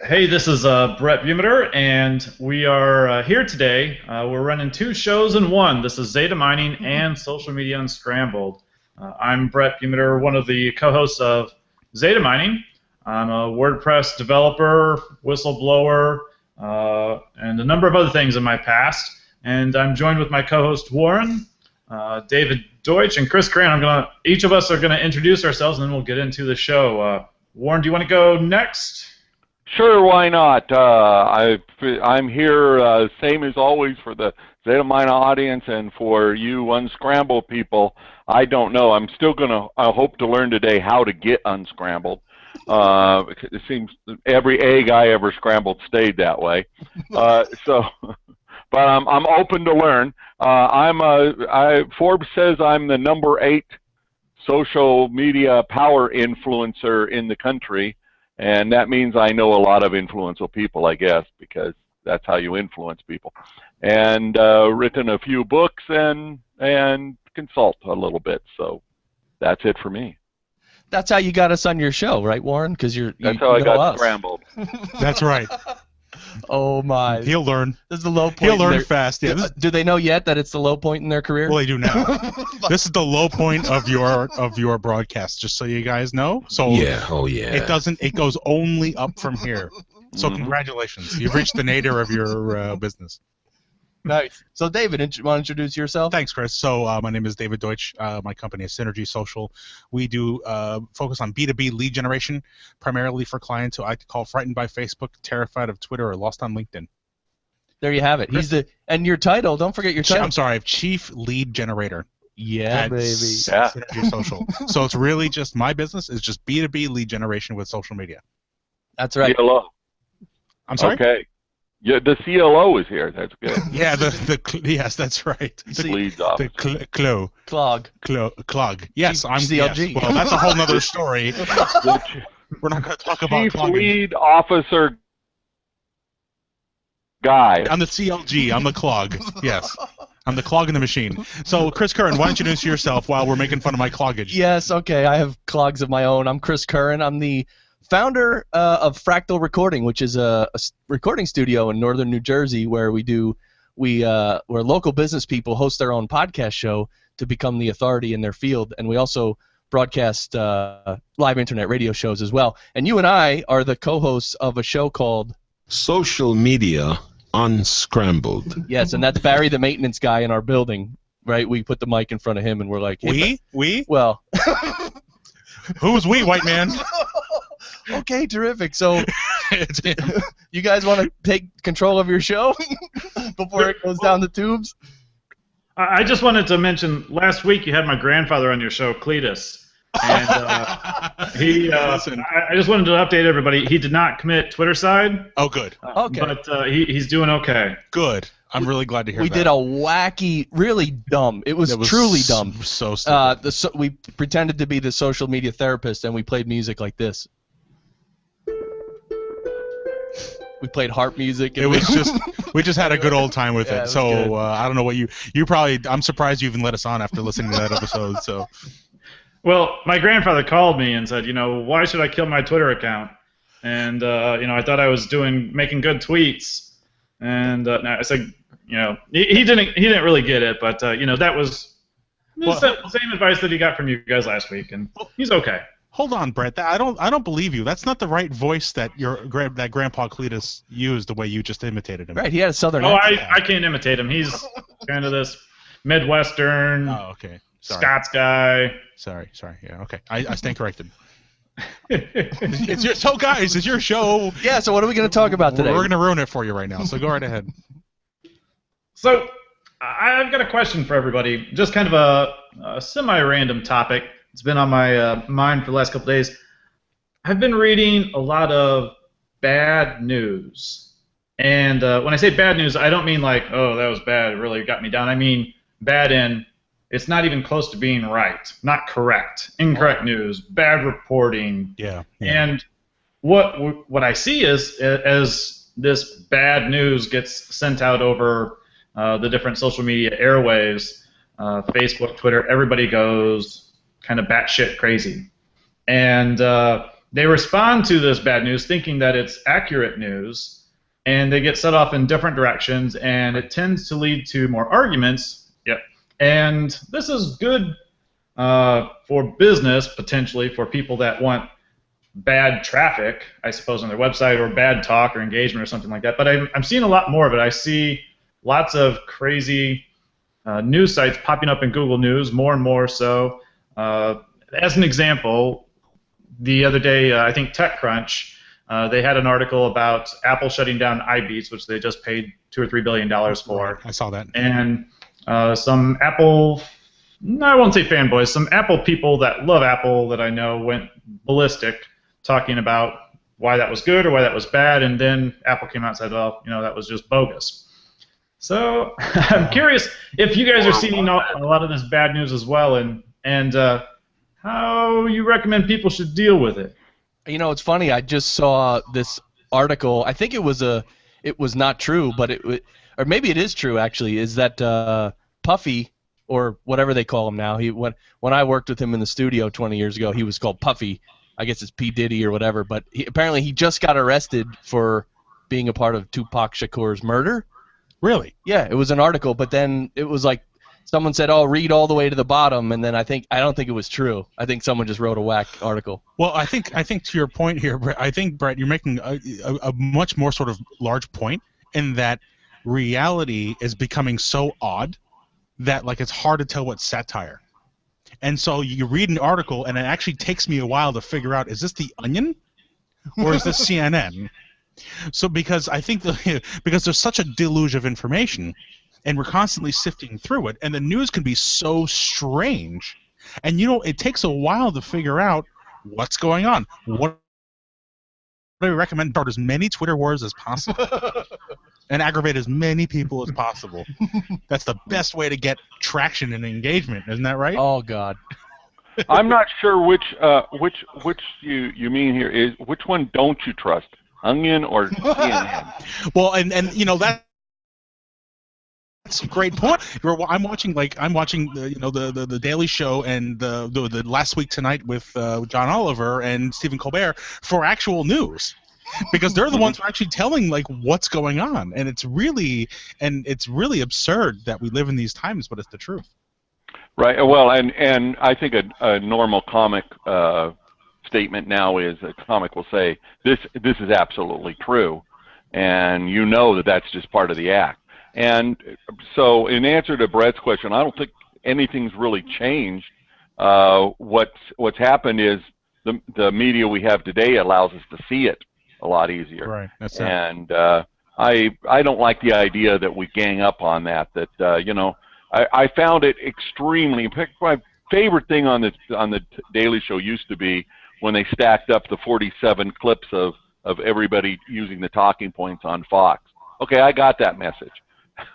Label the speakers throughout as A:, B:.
A: Hey, this is Brett Bumeter, and we are here today. We're running two shows in one. This is Zeta Mining and Social Media Unscrambled. I'm Brett Bumeter, one of the co-hosts of Zeta Mining. I'm a WordPress developer, whistleblower, and a number of other things in my past. And I'm joined with my co-host Warren, David Deutsch, and Chris Curran. Each of us are going to introduce ourselves, and then we'll get into the show. Warren, do you want to go next?
B: Sure, why not? I'm here, same as always, for the Zeta Mina audience and for you Unscrambled people. I don't know. I'm still going to hope to learn today how to get unscrambled. It seems every egg I ever scrambled stayed that way. But I'm open to learn. Forbes says I'm the #8 social media power influencer in the country. And that means I know a lot of influential people, I guess, because that's how you influence people. And written a few books and consult a little bit. So that's it for me.
C: That's how you got us on your show, right, Warren? Because
B: that's how I got scrambled.
D: That's right.
C: Oh my!
D: He'll learn.
C: This is the low point.
D: He'll learn fast. Yeah.
C: Do they know yet that it's the low point in their career?
D: Well, they do now. This is the low point of your broadcast, just so you guys know. So
E: yeah, oh yeah.
D: It doesn't. It goes only up from here. So congratulations, you've reached the nadir of your business.
C: Nice. So David, want to introduce yourself?
D: Thanks, Chris. So my name is David Deutsch. My company is Synergy Social. We do focus on B2B lead generation, primarily for clients who I call frightened by Facebook, terrified of Twitter, or lost on LinkedIn.
C: There you have it. And your title. Don't forget your title.
D: I'm sorry, Chief Lead Generator.
C: Yeah, baby.
D: Synergy Social. So it's really just my business is just B2B lead generation with social media.
C: That's right.
B: CLO.
D: I'm sorry.
B: Okay. Yeah, the CLO is here. That's good.
D: Yeah, yes, that's right.
B: The
D: Clog. Yes, I'm
C: CLG.
D: Yes. Well, that's a whole nother story. We're not going to talk about
B: Chief Lead Officer Guy.
D: I'm the CLG. I'm the clog. Yes. I'm the clog in the machine. So, Chris Curran, why don't you introduce yourself while we're making fun of my cloggage?
C: Yes, okay. I have clogs of my own. I'm Chris Curran. I'm the founder of Fractal Recording, which is a recording studio in northern New Jersey where where local business people host their own podcast show to become the authority in their field, and we also broadcast live internet radio shows as well. And you and I are the co-hosts of a show called
E: Social Media Unscrambled.
C: Yes, and that's Barry, the maintenance guy in our building, right? We put the mic in front of him, and we're like, hey,
D: we?
C: Well,
D: who's we, white man?
C: Okay, terrific. So, you guys want to take control of your show before it goes down the tubes?
A: I just wanted to mention, last week you had my grandfather on your show, Cletus. And I just wanted to update everybody. He did not commit Twittercide.
D: Oh, good.
C: Okay.
A: But he's doing okay.
D: Good. I'm really glad to hear that.
C: We did a wacky, really dumb. It was truly dumb.
D: So stupid.
C: We pretended to be the social media therapist, and we played music like this. We played harp music.
D: It was just we just had a good old time with it. So I don't know what you probably. I'm surprised you even let us on after listening to that episode. So.
A: Well, my grandfather called me and said, why should I kill my Twitter account? And I thought I was making good tweets. And I said, he didn't really get it, but that was the same advice that he got from you guys last week, and he's okay.
D: Hold on, Brett. I don't believe you. That's not the right voice that that Grandpa Cletus used the way you just imitated him.
C: Right, he had a southern
A: accent. I can't imitate him. He's kind of this Midwestern.
D: Oh, okay. Sorry.
A: Scots guy.
D: Sorry. Yeah, okay. I stand corrected. So, guys, it's your show.
C: Yeah, so what are we going to talk about today?
D: We're going to ruin it for you right now, so go right ahead.
A: So, I've got a question for everybody. Just kind of a semi-random topic. It's been on my mind for the last couple days. I've been reading a lot of bad news. And when I say bad news, I don't mean like, oh, that was bad, it really got me down. I mean bad in it's not even close to being right, not correct, incorrect news, bad reporting.
D: Yeah.
A: And what I see is as this bad news gets sent out over the different social media airwaves, Facebook, Twitter, everybody goes kind of batshit crazy. And they respond to this bad news thinking that it's accurate news, and they get set off in different directions, and it tends to lead to more arguments. Yep. And this is good for business, potentially, for people that want bad traffic, I suppose, on their website, or bad talk or engagement or something like that. But I'm seeing a lot more of it. I see lots of crazy news sites popping up in Google News, more and more so. As an example, the other day, I think TechCrunch, they had an article about Apple shutting down iBeats, which they just paid $2 or $3 billion for.
D: I saw that.
A: And some Apple, no, I won't say fanboys, some Apple people that love Apple that I know went ballistic, talking about why that was good or why that was bad, and then Apple came out and said, well, that was just bogus. So I'm curious if you guys are seeing a lot of this bad news as well, and how you recommend people should deal with it.
C: It's funny. I just saw this article. I think it was not true, but or maybe it is true actually. Is that Puffy, or whatever they call him now? When I worked with him in the studio 20 years ago, he was called Puffy. I guess it's P. Diddy or whatever, but apparently he just got arrested for being a part of Tupac Shakur's murder.
D: Really?
C: Yeah, it was an article, but then it was like someone said, "Oh, read all the way to the bottom," and then I don't think it was true. I think someone just wrote a whack article.
D: Well, I think to your point here, Brett, I think, Brett, you're making a much more sort of large point in that reality is becoming so odd that it's hard to tell what's satire. And so you read an article, and it actually takes me a while to figure out, is this The Onion or is this CNN? So because I think because there's such a deluge of information, and we're constantly sifting through it, and the news can be so strange, and it takes a while to figure out what's going on. What do I recommend? Start as many Twitter wars as possible and aggravate as many people as possible. That's the best way to get traction and engagement, isn't that right?
C: Oh God.
B: I'm not sure which you mean here. Is which one don't you trust? Onion or CNN?
D: Well, and that's a great point. I'm watching the Daily Show and the Last Week Tonight with John Oliver and Stephen Colbert for actual news, because they're the ones who are actually telling what's going on, and it's really absurd that we live in these times, but it's the truth.
B: Right. Well, and I think a normal comic statement now is a comic will say this is absolutely true, and that's just part of the act. And so, in answer to Brett's question, I don't think anything's really changed. What's happened is the media we have today allows us to see it a lot easier.
D: Right. That's it.
B: And I don't like the idea that we gang up on that. I found it extremely. My favorite thing on the Daily Show used to be when they stacked up the 47 clips of everybody using the talking points on Fox. Okay, I got that message.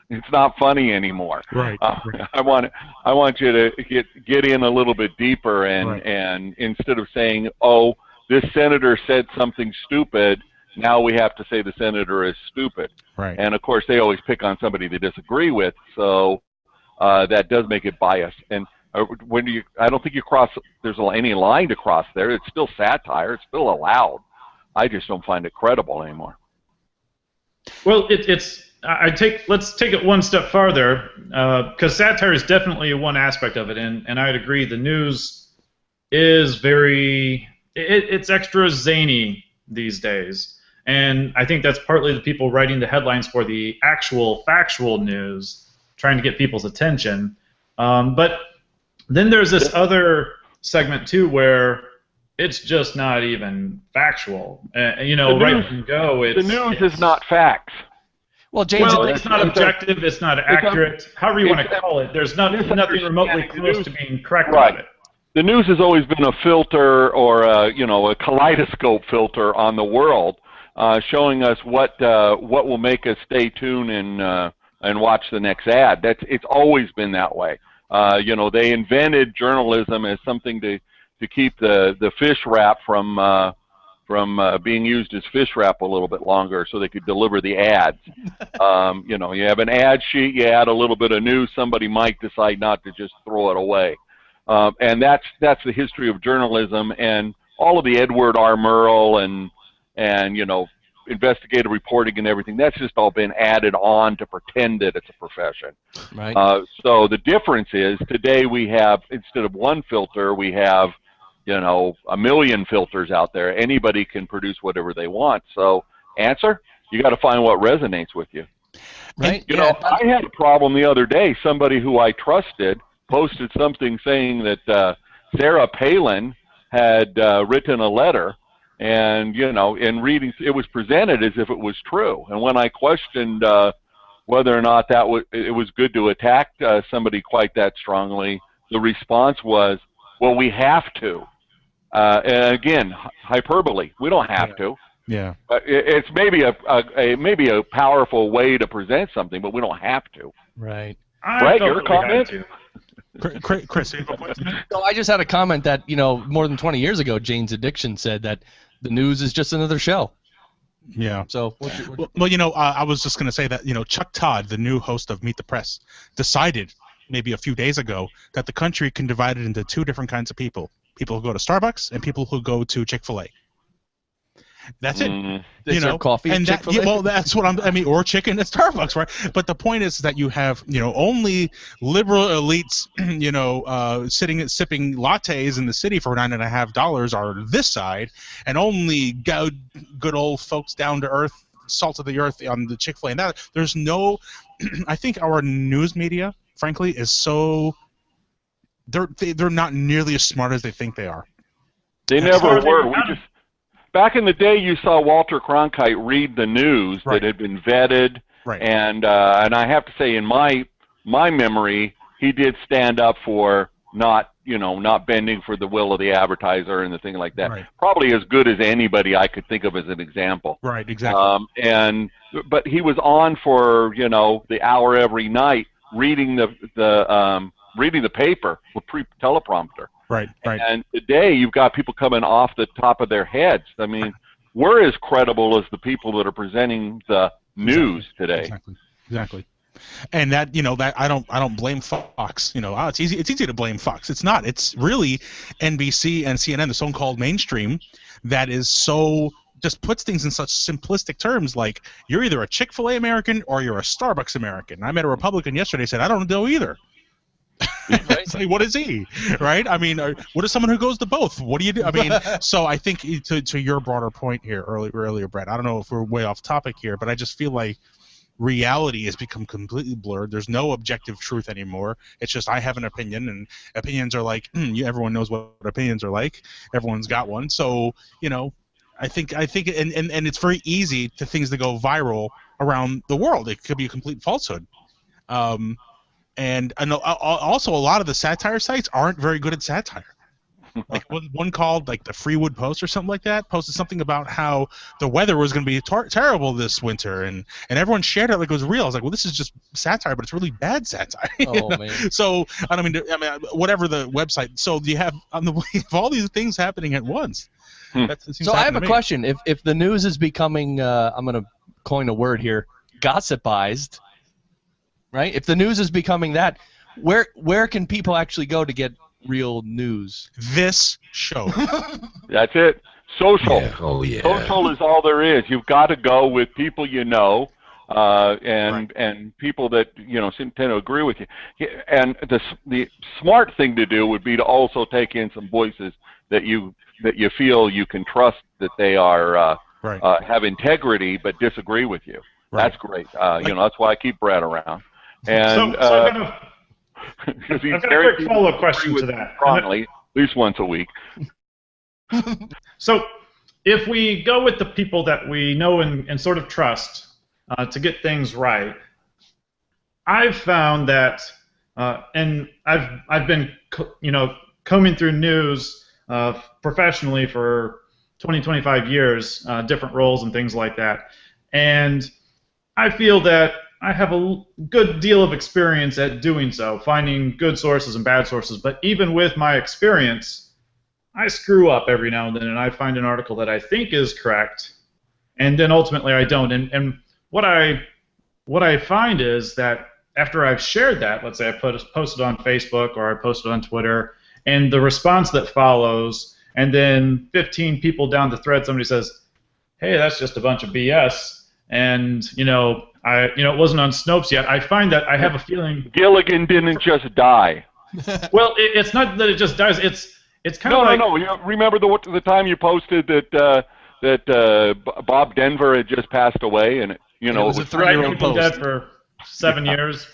B: It's not funny anymore.
D: Right.
B: I want you to get in a little bit deeper, and instead of saying, "Oh, this senator said something stupid," now we have to say the senator is stupid.
D: Right.
B: And of course, they always pick on somebody they disagree with, so that does make it biased. And I don't think there's any line to cross there. It's still satire. It's still allowed. I just don't find it credible anymore.
A: Well, let's take it one step farther, because satire is definitely one aspect of it, and I'd agree the news is it's extra zany these days, and I think that's partly the people writing the headlines for the actual factual news, trying to get people's attention. But then there's this other segment too where it's just not even factual. Right from go,
B: the news is not facts.
C: Well, James,
A: it's not objective, it's not accurate, however you want to call it. There's nothing remotely close to being correct about it.
B: The news has always been a filter, or a kaleidoscope filter on the world, showing us what will make us stay tuned and watch the next ad. It's always been that way. They invented journalism as something to keep the fish wrap from being used as fish wrap a little bit longer, so they could deliver the ads. You have an ad sheet, you add a little bit of news, somebody might decide not to just throw it away. And that's the history of journalism, and all of the Edward R. Murrow and you know, investigative reporting and everything, that's just all been added on to pretend that it's a profession.
C: Right.
B: So the difference is today we have, instead of one filter, we have, you know, a million filters out there. Anybody can produce whatever they want. So answer, you got to find what resonates with you.
C: Right.
B: You know, I had a problem the other day. Somebody who I trusted posted something saying that Sarah Palin had written a letter, and, you know, in reading, it was presented as if it was true. And when I questioned whether or not it was good to attack somebody quite that strongly, the response was, well, we have to. And again, hyperbole. We don't have to.
D: Yeah.
B: It's maybe a powerful way to present something, but we don't have to.
C: Right.
B: Right, your comment?
D: Chris,
C: So I just had a comment that, you know, more than 20 years ago, Jane's Addiction said that the news is just another show.
D: Yeah.
C: So,
D: well, you know, I was just going to say that, you know, Chuck Todd, the new host of Meet the Press, decided maybe a few days ago that the country can divide it into two different kinds of people: people who go to Starbucks and people who go to Chick-fil-A. That's it.
C: They
D: you
C: serve
D: know,
C: coffee
D: and
C: at Chick-fil-A?
D: well, that's what I mean, or chicken at Starbucks, right? But the point is that you have, you know, only liberal elites, you know, sipping lattes in the city for $9.50 are this side, and only good old folks down to earth, salt of the earth on the Chick-fil-A. And that there's no, I think our news media, frankly, is so they're not nearly as smart as they think they are.
B: They never were. Back in the day, you saw Walter Cronkite read the news that had been vetted, and I have to say, in my memory, he did stand up for not bending for the will of the advertiser and the thing like that. Probably as good as anybody I could think of as an example.
D: Right, exactly.
B: But he was on for, you know, the hour every night reading the paper with teleprompter.
D: Right.
B: And today you've got people coming off the top of their heads. I mean, we're as credible as the people that are presenting the news today.
D: Exactly. And that, you know, that I don't blame Fox. You know, it's easy to blame Fox. It's not. It's really NBC and CNN, the so-called mainstream, that is so just puts things in such simplistic terms, like you're either a Chick-fil-A American or you're a Starbucks American. I met a Republican yesterday who said, I don't know either. It's like, what is he, right? I mean, what is someone who goes to both? What do you do? I mean, so I think to your broader point here earlier, Brett, I don't know if we're way off topic here, but I just feel like reality has become completely blurred. There's no objective truth anymore. It's just I have an opinion, and opinions are like, everyone knows what opinions are like. Everyone's got one. So, you know, I think, and it's very easy to things to go viral around the world. It could be a complete falsehood. And also, a lot of the satire sites aren't very good at satire. Like one called like the Freewood Post or something like that posted something about how the weather was going to be terrible this winter, and everyone shared it like it was real. I was like, well, this is just satire, but it's really bad satire.
C: Oh, man.
D: So I mean, whatever the website. So you have on the way of all these things happening at once.
C: So I have a question. If the news is becoming, I'm going to coin a word here, gossipized. Right? If the news is becoming that, where can people actually go to get real news?
D: This show.
B: That's it. Social.
E: Yeah. Oh, yeah.
B: Social is all there is. You've got to go with people you know, and people that, you know, tend to agree with you. And the smart thing to do would be to also take in some voices that you feel you can trust, that they are have integrity but disagree with you. That's great. You know, that's why I keep Brad around. And
A: I've got a quick follow-up question to that.
B: At least once a week.
A: So if we go with the people that we know and sort of trust to get things right, I've found that, and I've been, you know, combing through news professionally for 25 years, different roles and things like that, and I feel that I have a good deal of experience at doing so, finding good sources and bad sources. But even with my experience, I screw up every now and then, and I find an article that I think is correct, and then ultimately I don't. And what I find is that after I've shared that, let's say I posted on Facebook or I posted on Twitter, and the response that follows and then 15 people down the thread, somebody says, "Hey, that's just a bunch of BS," and it wasn't on Snopes yet. I find that I have a feeling
B: Gilligan didn't just die.
A: Well, it's not that it just dies. It's kind of like
B: no. You remember the time you posted that Bob Denver had just passed away, and
C: it was a 3-year-old
A: He's been
C: post.
A: dead for 7 years.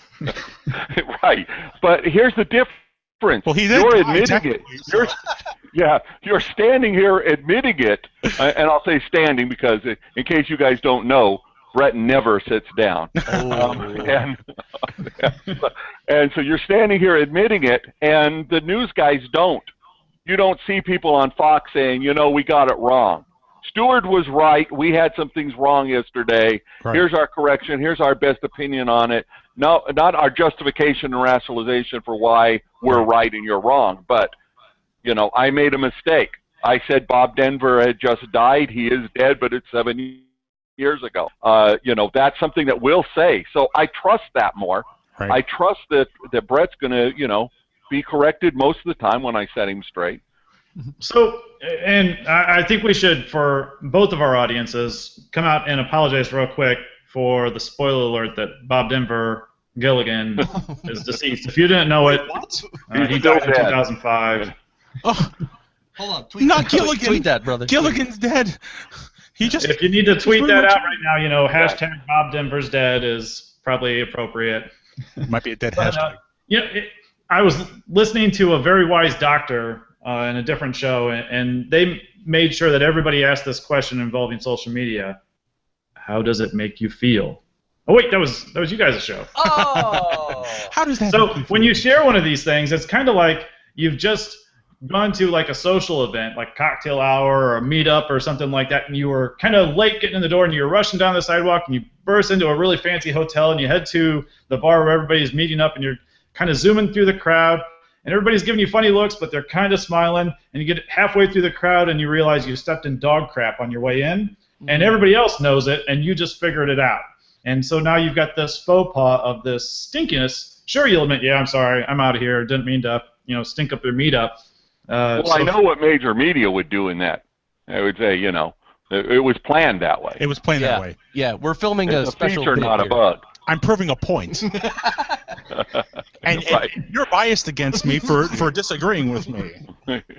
B: Right, but here's the difference.
D: Well,
B: you're admitting it. You're standing here admitting it, and I'll say standing because in case you guys don't know, Brett never sits down. And so you're standing here admitting it, and the news guys don't. You don't see people on Fox saying, we got it wrong. Stewart was right. We had some things wrong yesterday. Right. Here's our correction. Here's our best opinion on it. No, not our justification and rationalization for why we're right and you're wrong. But, I made a mistake. I said Bob Denver had just died. He is dead, but it's 7 years ago. That's something that we'll say. So I trust that more. Right. I trust that Brett's going to, be corrected most of the time when I set him straight.
A: So, and I think we should, for both of our audiences, come out and apologize real quick for the spoiler alert that Bob Denver Gilligan is deceased. If you didn't know it, he died in 2005.
C: Oh, hold on.
D: Not Gilligan.
C: Tweet that, brother.
D: Gilligan's dead.
A: If you need to tweet that out right now, hashtag Bob Denver's dead is probably appropriate.
D: Might be a dead hashtag.
A: I was listening to a very wise doctor in a different show, and they made sure that everybody asked this question involving social media: how does it make you feel? Oh wait, that was you guys' show.
C: Oh.
D: How does that?
A: So when you share one of these things, it's kind of like you've just gone to like a social event, like cocktail hour or a meetup or something like that, and you were kind of late getting in the door, and you're rushing down the sidewalk, and you burst into a really fancy hotel, and you head to the bar where everybody's meeting up, and you're kind of zooming through the crowd, and everybody's giving you funny looks, but they're kind of smiling, and you get halfway through the crowd, and you realize you stepped in dog crap on your way in, and everybody else knows it, and you just figured it out. And so now you've got this faux pas of this stinkiness. Sure, you'll admit, I'm sorry, I'm out of here, didn't mean to, stink up your meetup.
B: I know what major media would do in that. I would say, it was planned that way.
D: It was planned that way.
C: Yeah, we're filming a special
B: feature, not a bug.
D: I'm proving a point. and you're biased against me for disagreeing with me.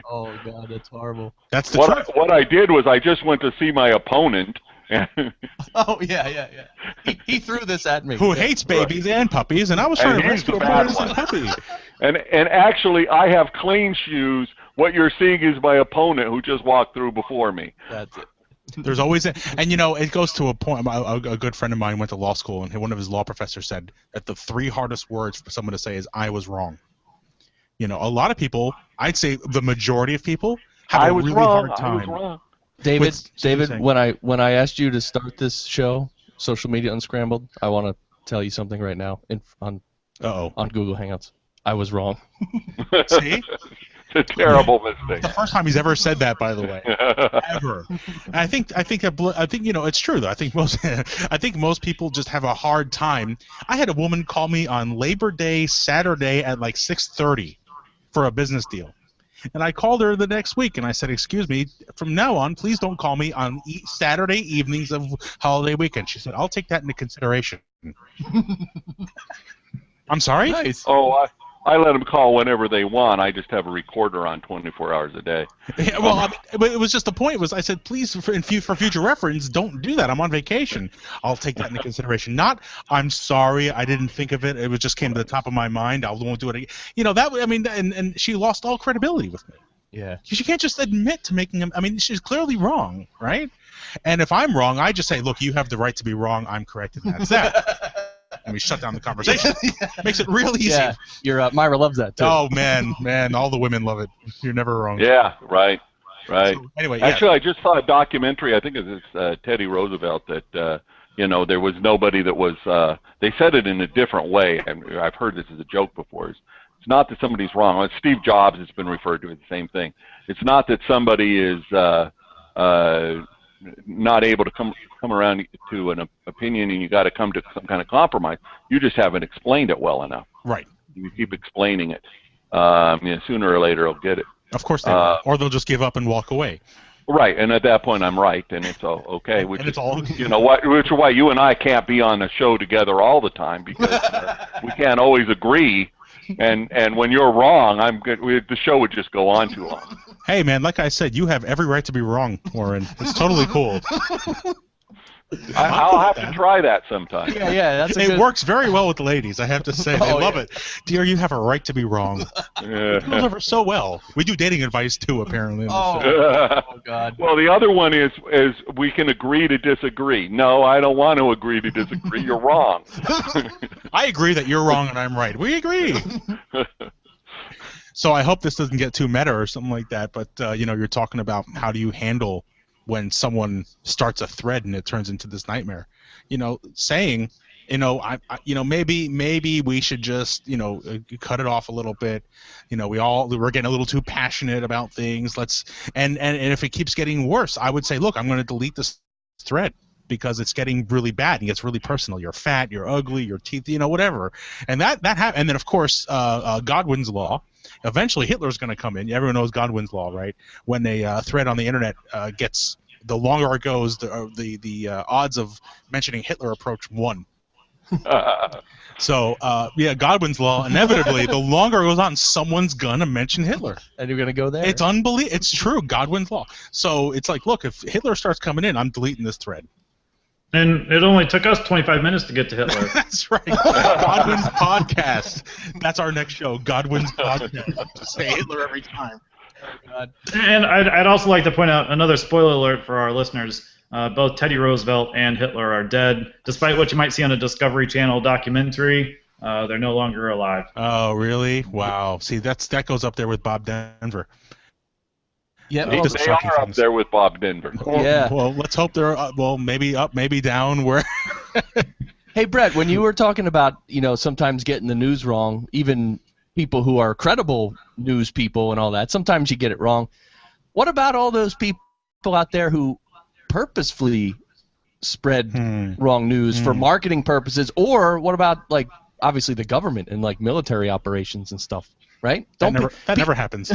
C: Oh, God, that's horrible.
D: That's the truth.
B: What I did was I just went to see my opponent.
C: Oh, yeah. He threw this at me.
D: Who hates babies and puppies, and I was trying to rescue a innocent puppy.
B: And actually, I have clean shoes. What you're seeing is my opponent who just walked through before me.
C: That's it.
D: There's always it goes to a point. A good friend of mine went to law school, and one of his law professors said that the 3 hardest words for someone to say is "I was wrong." A lot of people, I'd say the majority of people, have a really hard time.
B: I was wrong.
C: David, when I asked you to start this show, Social Media Unscrambled, I want to tell you something right now on Google Hangouts. I was wrong.
D: See?
B: It's a terrible mistake.
D: The first time he's ever said that, by the way, ever. I think it's true though. I think most people just have a hard time. I had a woman call me on Labor Day Saturday at like 6:30 for a business deal, and I called her the next week and I said, "Excuse me, from now on, please don't call me on Saturday evenings of holiday weekend." She said, "I'll take that into consideration." I'm sorry?
C: Nice.
B: Oh, I let them call whenever they want. I just have a recorder on 24 hours a day.
D: Yeah, well, but it was just the point was I said, please, for future reference, don't do that. I'm on vacation. I'll take that into consideration. Not, I'm sorry, I didn't think of it. It just came to the top of my mind. I won't do it again. And she lost all credibility with me.
C: Yeah.
D: She can't just admit to making him. She's clearly wrong, right? And if I'm wrong, I just say, look, you have the right to be wrong. I'm correct, and that's that. And we shut down the conversation. Makes it real easy.
C: Yeah, Myra loves that too.
D: Oh man, all the women love it. You're never wrong.
B: Yeah, right. So,
D: anyway,
B: actually, I just saw a documentary. I think it's Teddy Roosevelt that there was nobody that was. They said it in a different way. I've heard this as a joke before. It's not that somebody's wrong. It's Steve Jobs has been referred to as the same thing. It's not that somebody is not able to come around to an opinion and you got to come to some kind of compromise. You just haven't explained it well enough.
D: Right.
B: You keep explaining it. Sooner or later, I'll get it.
D: Of course they will. Or they'll just give up and walk away.
B: Right, and at that point I'm right, and it's okay. Which
D: and it's all
B: you know what, which is why you and I can't be on a show together all the time because we can't always agree. And when you're wrong, the show would just go on too long.
D: Hey man, like I said, you have every right to be wrong, Warren. It's totally cool.
B: I'll have to try that sometime.
C: Yeah,
D: it works very well with the ladies, I have to say. They love it. Dear, you have a right to be wrong. It goes over so well. We do dating advice too, apparently.
C: Oh God.
B: Well, the other one is we can agree to disagree. No, I don't want to agree to disagree. You're wrong.
D: I agree that you're wrong and I'm right. We agree. So I hope this doesn't get too meta or something like that. But you're talking about how do you handle when someone starts a thread and it turns into this nightmare, saying, maybe we should just, cut it off a little bit. We're getting a little too passionate about things. And if it keeps getting worse, I would say, look, I'm going to delete this thread because it's getting really bad and gets really personal. You're fat, you're ugly, your teeth, whatever. And that happened. And then of course, Godwin's law. Eventually, Hitler's going to come in. Everyone knows Godwin's law, right? When a thread on the internet gets, the longer it goes, the odds of mentioning Hitler approach 1. So, Godwin's law, inevitably, the longer it goes on, someone's going to mention Hitler.
C: And you're going to go there?
D: It's unbelievable. It's true, Godwin's law. So it's like, look, if Hitler starts coming in, I'm deleting this thread.
A: And it only took us 25 minutes to get to Hitler.
D: That's right. Godwin's podcast. That's our next show, Godwin's podcast. To say Hitler every time.
C: God.
A: And I'd also like to point out another spoiler alert for our listeners. Both Teddy Roosevelt and Hitler are dead. Despite what you might see on a Discovery Channel documentary, they're no longer alive.
D: Oh, really? Wow. See, that goes up there with Bob Denver.
C: Yeah,
B: they are up there with Bob Denver.
D: Well, let's hope they're maybe up, maybe down. Where?
C: Hey, Brett, when you were talking about sometimes getting the news wrong, even people who are credible news people and all that, sometimes you get it wrong. What about all those people out there who purposefully spread wrong news for marketing purposes, or what about obviously the government and military operations and stuff? Right?
D: That never happens.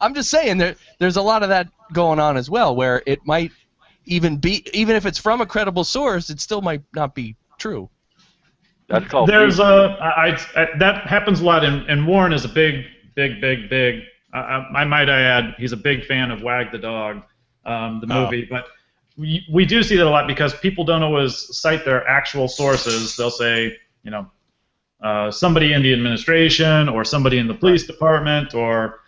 C: I'm just saying there's a lot of that going on as well, where it might even if it's from a credible source, it still might not be true.
B: That's called.
A: That happens a lot, and Warren is a big. I might add, he's a big fan of Wag the Dog, the movie, but we do see that a lot because people don't always cite their actual sources. They'll say, somebody in the administration or somebody in the police department or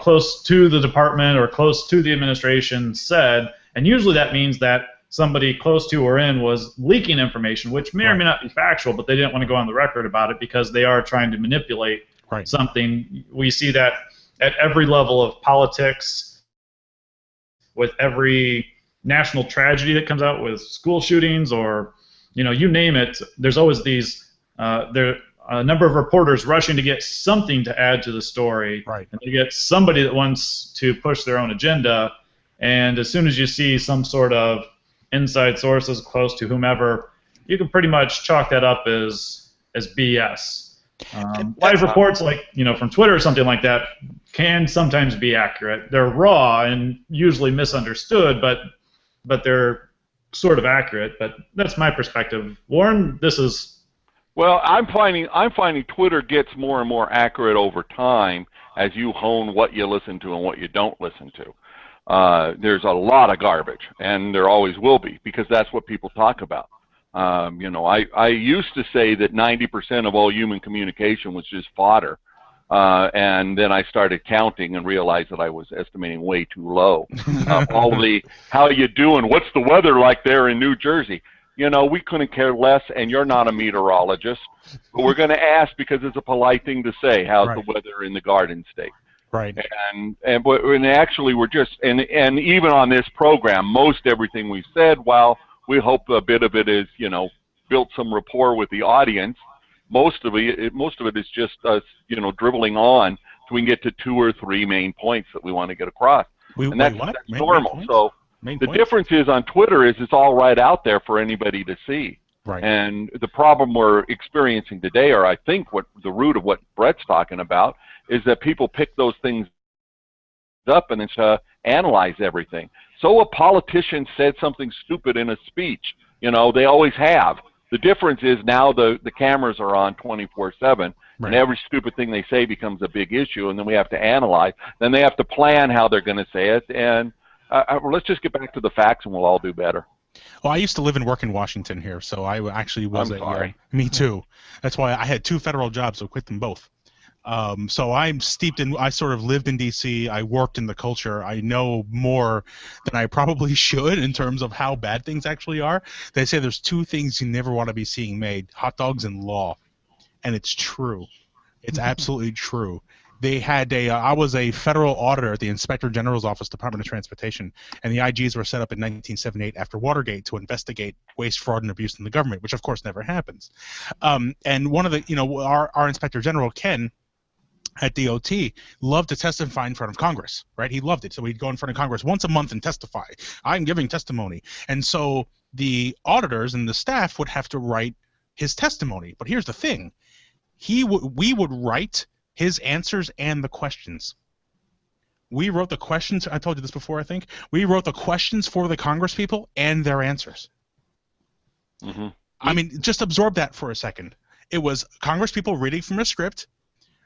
A: close to the department or close to the administration said, and usually that means that somebody close to or in was leaking information, which may or may not be factual, but they didn't want to go on the record about it because they are trying to manipulate something. We see that at every level of politics, with every national tragedy that comes out, with school shootings or you name it. There's always these. There are a number of reporters rushing to get something to add to the story, and they get somebody that wants to push their own agenda. And as soon as you see some sort of inside sources close to whomever, you can pretty much chalk that up as BS. Live reports from Twitter or something like that can sometimes be accurate. They're raw and usually misunderstood, but they're sort of accurate. But that's my perspective. Warren, this is.
B: Well, I'm finding Twitter gets more and more accurate over time as you hone what you listen to and what you don't listen to. There's a lot of garbage, and there always will be, because that's what people talk about. I used to say that 90% of all human communication was just fodder, and then I started counting and realized that I was estimating way too low. All the how you doing, what's the weather like there in New Jersey? We couldn't care less, and you're not a meteorologist, but we're going to ask because it's a polite thing to say. How's the weather in the Garden State?
D: Right.
B: And actually we're just, and even on this program, most everything we said, while we hope a bit of it is, built some rapport with the audience, most of it is just us, dribbling on so we can get to 2 or 3 main points that we want to get across. That's normal. So the difference is on Twitter is it's all right out there for anybody to see.
D: Right.
B: And the problem we're experiencing today, or I think what the root of what Brett's talking about, is that people pick those things up and then analyze everything. So a politician said something stupid in a speech. You know, they always have. The difference is now the cameras are on 24/7, and every stupid thing they say becomes a big issue, and then we have to analyze. Then they have to plan how they're going to say it, and let's just get back to the facts, and we'll all do better.
D: Well, I used to live and work in Washington here, so I actually was
B: I'm sorry.
D: me too. That's why I had 2 federal jobs, so quit them both. So I'm steeped in. I sort of lived in D.C. I worked in the culture. I know more than I probably should in terms of how bad things actually are. They say there's 2 things you never want to be seeing made: hot dogs and law, and it's true. It's absolutely true. They had I was a federal auditor at the Inspector General's Office, Department of Transportation, and the IGs were set up in 1978 after Watergate to investigate waste, fraud, and abuse in the government, which of course never happens. And one of the, our Inspector General, Ken, at DOT, loved to testify in front of Congress, right? He loved it. So he'd go in front of Congress once a month and testify. I'm giving testimony. And so the auditors and the staff would have to write his testimony. But here's the thing. We would write his answers and the questions. We wrote the questions. I told you this before, I think. We wrote the questions for the Congress people and their answers.
B: Mm-hmm.
D: I mean, just absorb that for a second. It was Congress people reading from a script,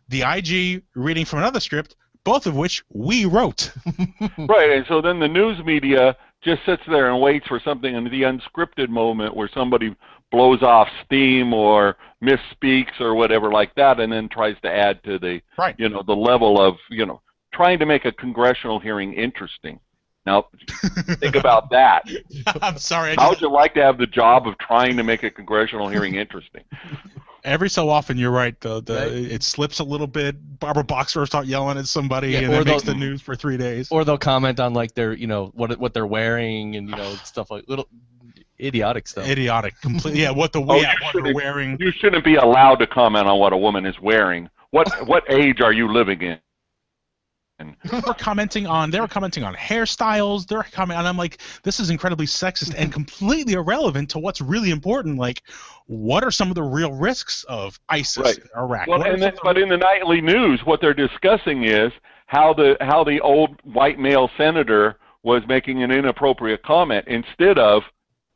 D: the IG reading from another script, both of which we wrote.
B: Right, and so then the news media just sits there and waits for something in the unscripted moment where somebody blows off steam or misspeaks or whatever like that, and then tries to add to the, the level of, trying to make a congressional hearing interesting. Now, think about that.
D: I'm sorry.
B: How would you like to have the job of trying to make a congressional hearing interesting?
D: Every so often, you're right. It slips a little bit. Barbara Boxer will start yelling at somebody, and it makes the news for 3 days.
C: Or they'll comment on like their, what they're wearing, and stuff like little idiotic stuff.
D: Idiotic, completely. Yeah, what they're wearing.
B: You shouldn't be allowed to comment on what a woman is wearing. What age are you living in?
D: They were commenting on hairstyles. And I'm like, this is incredibly sexist and completely irrelevant to what's really important. Like, what are some of the real risks of ISIS in Iraq?
B: Well, but in the nightly news, what they're discussing is how the old white male senator was making an inappropriate comment instead of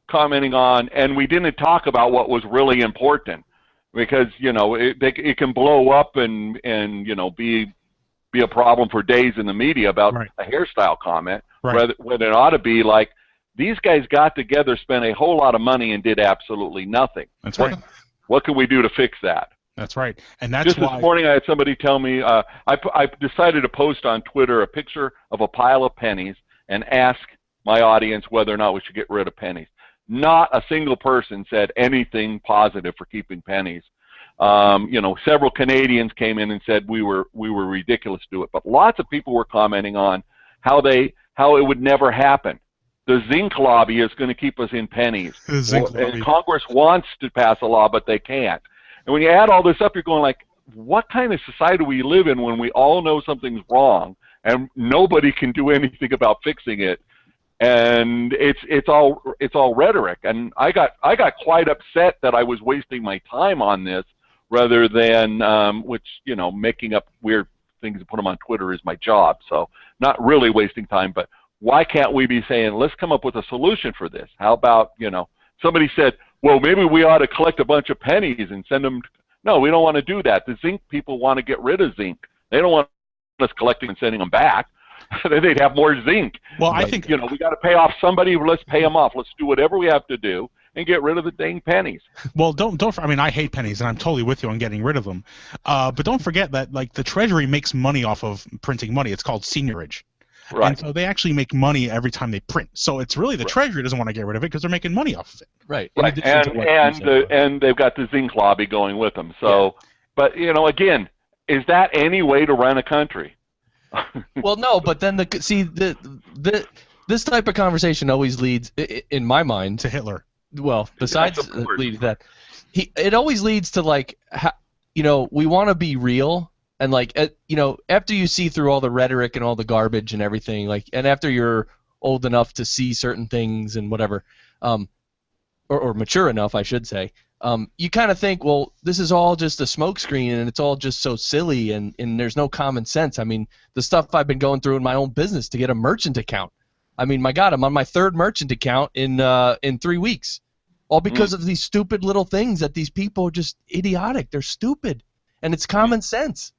B: commenting on, and we didn't talk about what was really important, because it can blow up and be a problem for days in the media about a hairstyle comment, when it ought to be like, these guys got together, spent a whole lot of money, and did absolutely nothing.
D: That's right.
B: What can we do to fix that?
D: That's right. And that's
B: just this morning I had somebody tell me, I decided to post on Twitter a picture of a pile of pennies and ask my audience whether or not we should get rid of pennies. Not a single person said anything positive for keeping pennies. Several Canadians came in and said we were ridiculous to do it, but lots of people were commenting on how it would never happen. The zinc lobby is going to keep us in pennies, and Congress wants to pass a law, but they can't. And when you add all this up, you're going like, what kind of society do we live in when we all know something's wrong and nobody can do anything about fixing it? And it's all rhetoric. And I got quite upset that I was wasting my time on this, rather than making up weird things and put them on Twitter is my job. So not really wasting time, but why can't we be saying, let's come up with a solution for this? How about, somebody said, well, maybe we ought to collect a bunch of pennies and send them. No, we don't want to do that. The zinc people want to get rid of zinc. They don't want us collecting and sending them back. They'd have more zinc.
D: Well, I think,
B: we got to pay off somebody. Let's pay them off. Let's do whatever we have to do and get rid of the dang pennies.
D: Well, I mean, I hate pennies, and I'm totally with you on getting rid of them. But don't forget that, like, the Treasury makes money off of printing money. It's called seigniorage.
B: Right.
D: And so they actually make money every time they print. So it's really the Treasury doesn't want to get rid of it because they're making money off of it.
C: Right.
B: Right. And they've got the zinc lobby going with them. So, but again, is that any way to run a country?
C: Well, no, but then this type of conversation always leads, in my mind,
D: to Hitler.
C: Well, besides leading that, it always leads to like, we want to be real, and like, after you see through all the rhetoric and all the garbage and everything, like, and after you're old enough to see certain things and whatever, or mature enough, I should say, you kind of think, well, this is all just a smokescreen and it's all just so silly and there's no common sense. I mean, the stuff I've been going through in my own business to get a merchant account. I mean, my God, I'm on my 3rd merchant account in 3 weeks, all because of these stupid little things that these people are just idiotic. They're stupid, and it's common sense.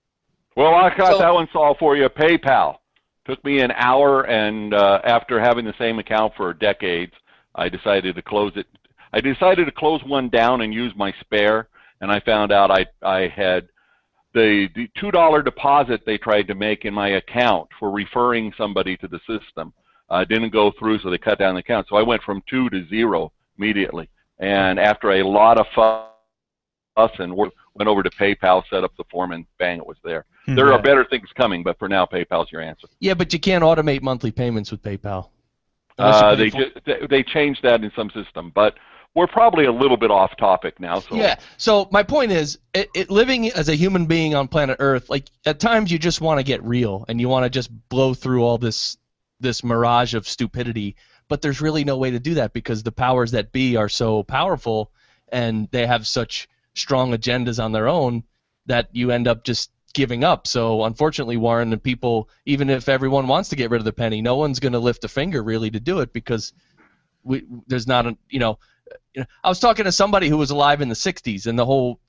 B: Well, I got that one solved for you. PayPal. Took me an hour, and after having the same account for decades, I decided to close it. I decided to close one down and use my spare, and I found out I had the $2 deposit they tried to make in my account for referring somebody to the system didn't go through, so they cut down the account. So I went from 2 to 0 immediately, and after a lot of fuss and work, went over to PayPal, set up the form, and bang, it was there. There are better things coming, but for now, PayPal's your answer.
C: Yeah, but you can't automate monthly payments with PayPal.
B: They changed that in some system, but we're probably a little bit off topic now. So.
C: Yeah. So my point is, living as a human being on planet Earth, like at times you just want to get real and you want to just blow through all this mirage of stupidity. But there's really no way to do that because the powers that be are so powerful and they have such strong agendas on their own that you end up just giving up. So unfortunately, Warren, and people, even if everyone wants to get rid of the penny, no one's going to lift a finger really to do it because there's not a, I was talking to somebody who was alive in the 60s and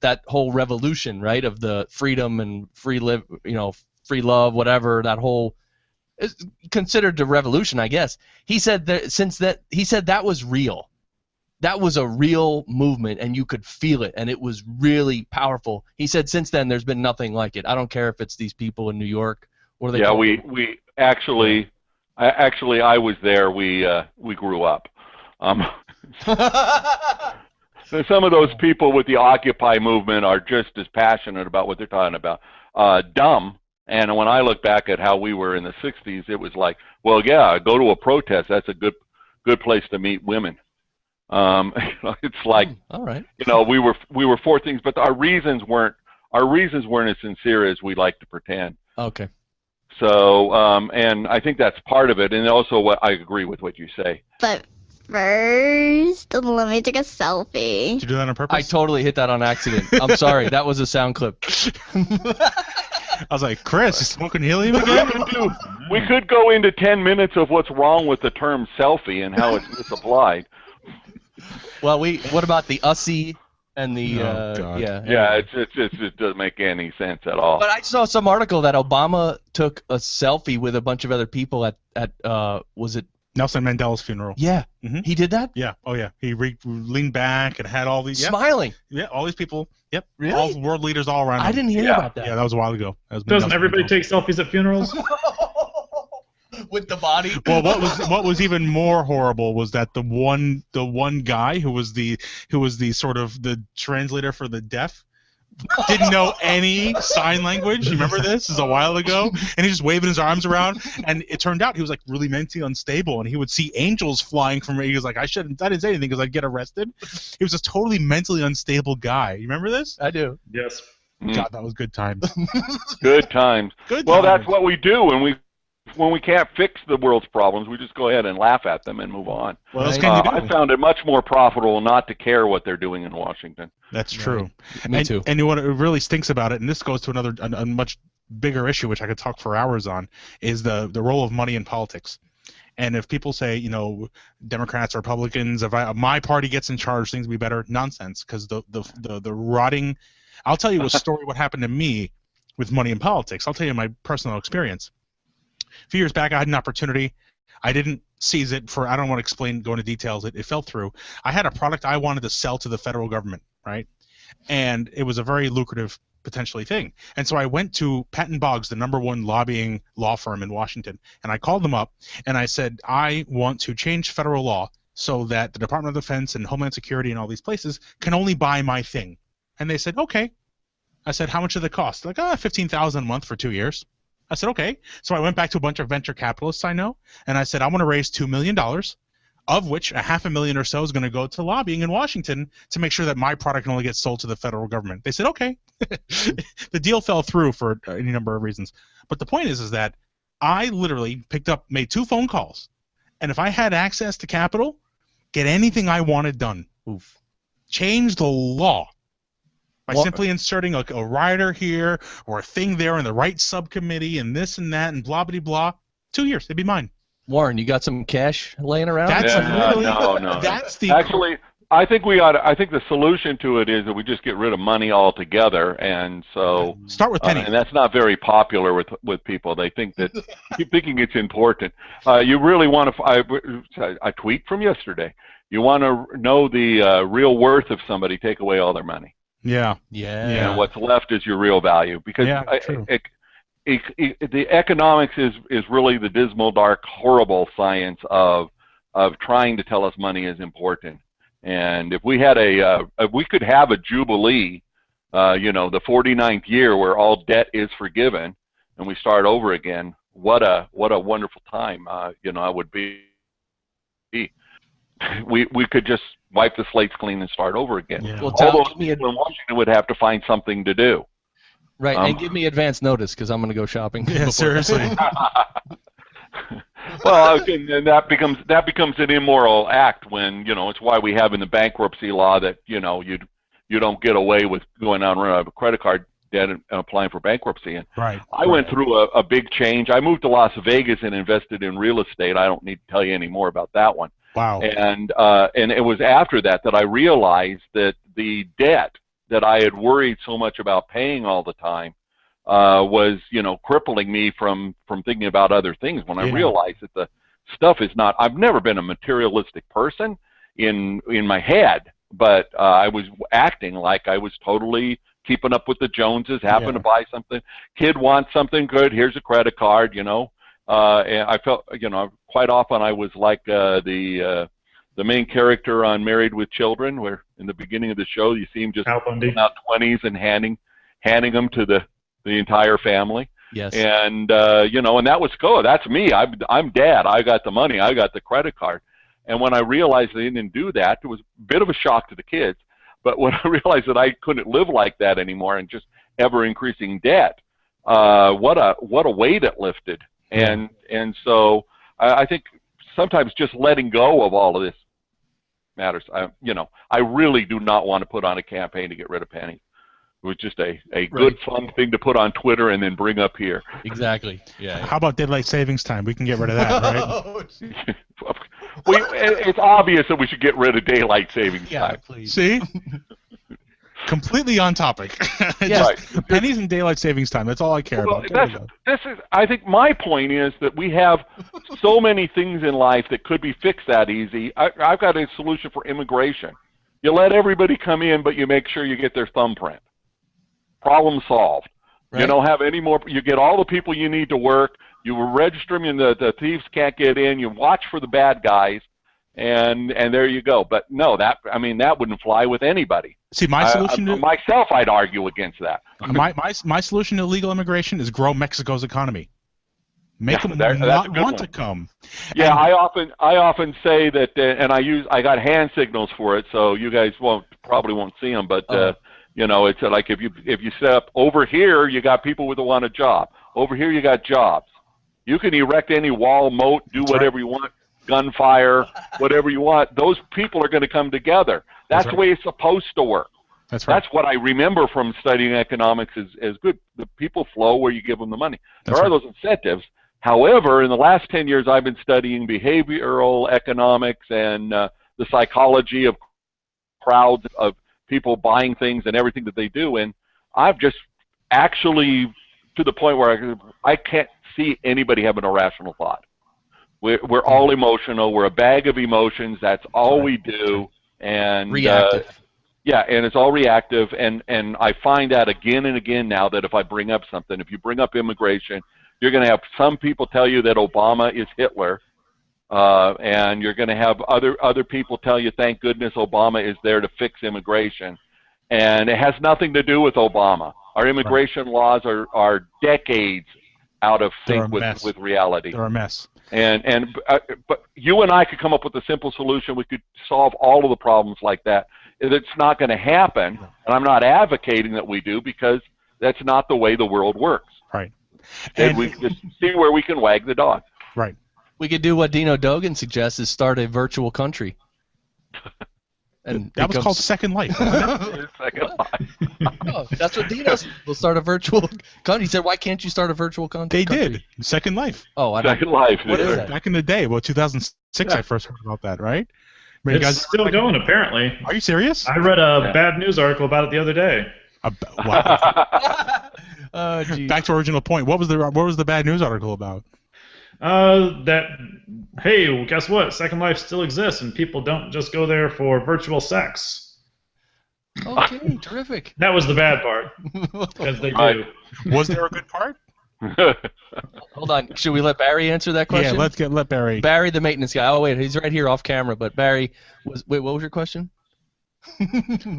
C: that whole revolution, right, of the freedom and free love, whatever, that whole is considered the revolution, I guess. He said that was real. That was a real movement, and you could feel it, and it was really powerful. He said since then there's been nothing like it. I don't care if it's these people in New York or they.
B: Yeah, we actually, I was there. We grew up. Some of those people with the Occupy movement are just as passionate about what they're talking about. Dumb. And when I look back at how we were in the 60s, it was like, well, yeah, go to a protest. That's a good place to meet women. It's like,
C: all right.
B: We were for things, but our reasons weren't as sincere as we like to pretend.
C: Okay.
B: So, and I think that's part of it, and also I agree with what you say.
F: But first, let me take a selfie.
D: Did you do that on purpose?
C: I totally hit that on accident. I'm sorry. That was a sound clip.
D: I was like, Chris, is smoking helium again?
B: We could go into 10 minutes of what's wrong with the term selfie and how it's misapplied.
C: Well, what about the Ussie and the
B: Yeah, it doesn't make any sense at all.
C: But I saw some article that Obama took a selfie with a bunch of other people at was it
D: Nelson Mandela's funeral?
C: Yeah.
D: Mm-hmm.
C: He did that?
D: Yeah. Oh yeah. He leaned back and had all these
C: smiling.
D: Yeah, all these people. Yep.
C: Really?
D: All world leaders all around him.
C: I didn't hear about that.
D: Yeah, that was a while ago.
A: Doesn't everybody take selfies at funerals?
C: With the body.
D: Well, what was even more horrible was that the one guy who was the sort of the translator for the deaf didn't know any sign language. You remember this? This is a while ago, and he's just waving his arms around. And it turned out he was like really mentally unstable, and he would see angels flying from. He was like, I didn't say anything because I'd get arrested. He was a totally mentally unstable guy. You remember this?
C: I do.
A: Yes.
D: God, that was good times.
B: Good times. Well, that's what we do when we can't fix the world's problems. We just go ahead and laugh at them and move on.
D: What else can you do?
B: I found it much more profitable not to care what they're doing in Washington.
D: That's true.
C: Right. Me too.
D: And what really stinks about it, and this goes to a much bigger issue, which I could talk for hours on, is the role of money in politics. And if people say, Democrats, Republicans, if my party gets in charge, things will be better. Nonsense, because the rotting. I'll tell you a story. What happened to me with money in politics? I'll tell you my personal experience. A few years back, I had an opportunity. I didn't seize it I don't want to go into details. It fell through. I had a product I wanted to sell to the federal government, right? And it was a very lucrative, potentially, thing. And so I went to Patton Boggs, the #1 lobbying law firm in Washington, and I called them up, and I said, I want to change federal law so that the Department of Defense and Homeland Security and all these places can only buy my thing. And they said, okay. I said, how much did it cost? Like, $15,000 a month for 2 years. I said, okay. So I went back to a bunch of venture capitalists I know, and I said, I want to raise $2 million, of which $500,000 or so is going to go to lobbying in Washington to make sure that my product can only get sold to the federal government. They said, okay. The deal fell through for any number of reasons. But the point is that I literally made 2 phone calls, and if I had access to capital, get anything I wanted done
C: Oof.
D: Change the law by
C: What?
D: simply inserting a rider here or a thing there in the right subcommittee and this and that and blah, blah, blah. 2 years, they'd be mine.
C: Warren, you got some cash laying around?
D: That's literally,
B: no.
D: that's the...
B: Actually, I think I think the solution to it is that we just get rid of money altogether, and so
D: Start with pennies.
B: and that's not very popular with people. They think that keep thinking it's important. You really want to. I tweet from yesterday. You want to know the real worth of somebody. Take away all their money.
D: Yeah.
B: And what's left is your real value, because
D: true.
B: The economics is really the dismal, dark, horrible science of trying to tell us money is important. And if we had if we could have a jubilee, the 49th year where all debt is forgiven, and we start over again, what a wonderful time, I would be. We could just wipe the slates clean and start over again.
C: Yeah. Well,
B: All those
C: give me
B: people in Washington would have to find something to do.
C: Right, and give me advance notice because I'm going to go shopping.
D: Yeah, seriously.
B: Well, and that becomes an immoral act when it's why we have in the bankruptcy law that you don't get away with going out and running a credit card debt and applying for bankruptcy. And
D: Right.
B: I went through a big change. I moved to Las Vegas and invested in real estate. I don't need to tell you any more about that one.
D: Wow.
B: And it was after that I realized that the debt that I had worried so much about paying all the time was crippling me from thinking about other things. When I realized that the stuff is not, I've never been a materialistic person in my head, but I was acting like I was totally keeping up with the Joneses, happened to buy something, kid wants something good, here's a credit card, and I felt, quite often I was like the main character on Married with Children, where in the beginning of the show you see him just pulling out 20s and handing them to the entire family.
C: Yes.
B: And and that was cool. That's me. I'm dad. I got the money. I got the credit card. And when I realized they didn't do that, it was a bit of a shock to the kids. But when I realized that I couldn't live like that anymore and just ever increasing debt, what a weight it lifted. And so I think sometimes just letting go of all of this matters. I really do not want to put on a campaign to get rid of pennies. It was just a good, fun thing to put on Twitter and then bring up here.
C: Exactly. Yeah.
D: How about daylight savings time? We can get rid of that, right?
B: It's obvious that we should get rid of daylight savings time.
C: Please.
D: See? Completely on topic. Just pennies and daylight savings time. That's all I care about.
B: I think my point is that we have so many things in life that could be fixed that easy. I've got a solution for immigration. You let everybody come in, but you make sure you get their thumbprint. Problem solved. Right. You don't have any more. You get all the people you need to work. You register them, and the thieves can't get in. You watch for the bad guys, and there you go. But no, that wouldn't fly with anybody.
D: See, my solution to
B: myself, I'd argue against that.
D: My solution to illegal immigration is grow Mexico's economy. Make them not want to come.
B: Yeah, I often say that, and I got hand signals for it, so you guys probably won't see them, but. It's like if you set up over here, you got people that want a job. Over here, you got jobs. You can erect any wall, moat, do whatever you want, gunfire, whatever you want. Those people are going to come together. That's the way it's supposed to work.
D: That's right.
B: That's what I remember from studying economics is good. The people flow where you give them the money. There are those incentives. However, in the last 10 years, I've been studying behavioral economics and the psychology of crowds, of people buying things and everything that they do, and I've just actually to the point where I can't see anybody having a rational thought. We're all emotional. We're a bag of emotions. That's all we do, and
C: reactive.
B: And it's all reactive, and I find that again and again now that if I bring up something, if you bring up immigration, you're going to have some people tell you that Obama is Hitler. And you're going to have other people tell you, thank goodness Obama is there to fix immigration. And it has nothing to do with Obama. Our immigration laws are decades out of sync with reality.
D: They're a mess.
B: But you and I could come up with a simple solution. We could solve all of the problems like that. It's not going to happen, and I'm not advocating that we do because that's not the way the world works.
D: Right.
B: And we just see where we can wag the dog.
D: Right.
C: We could do what Dino Dogan suggests: is start a virtual country. And
D: That was
C: becomes-
D: called Second Life.
B: Second Life.
C: Oh, that's what Dino said. We'll start a virtual. He said, "Why can't you start a virtual country?"
D: They did. Second Life.
C: Oh, I don't.
B: Second Life.
C: What is that?
D: Back in the day, well, 2006, I first heard about that, right? I mean, you
A: It's
D: guys,
A: still going, apparently.
D: are you serious?
A: I read a bad news article about it the other day.
D: Wow.
C: Oh, geez.
D: Back to original point. What was the bad news article about?
A: Hey, well, guess what? Second Life still exists, and people don't just go there for virtual sex.
C: Okay, terrific.
A: That was the bad part, because they do.
D: Was there a good part?
C: Hold on. Should we let Barry answer that question?
D: Yeah, let Barry.
C: Barry, the maintenance guy. Oh wait, he's right here off camera. But Barry, what was your question?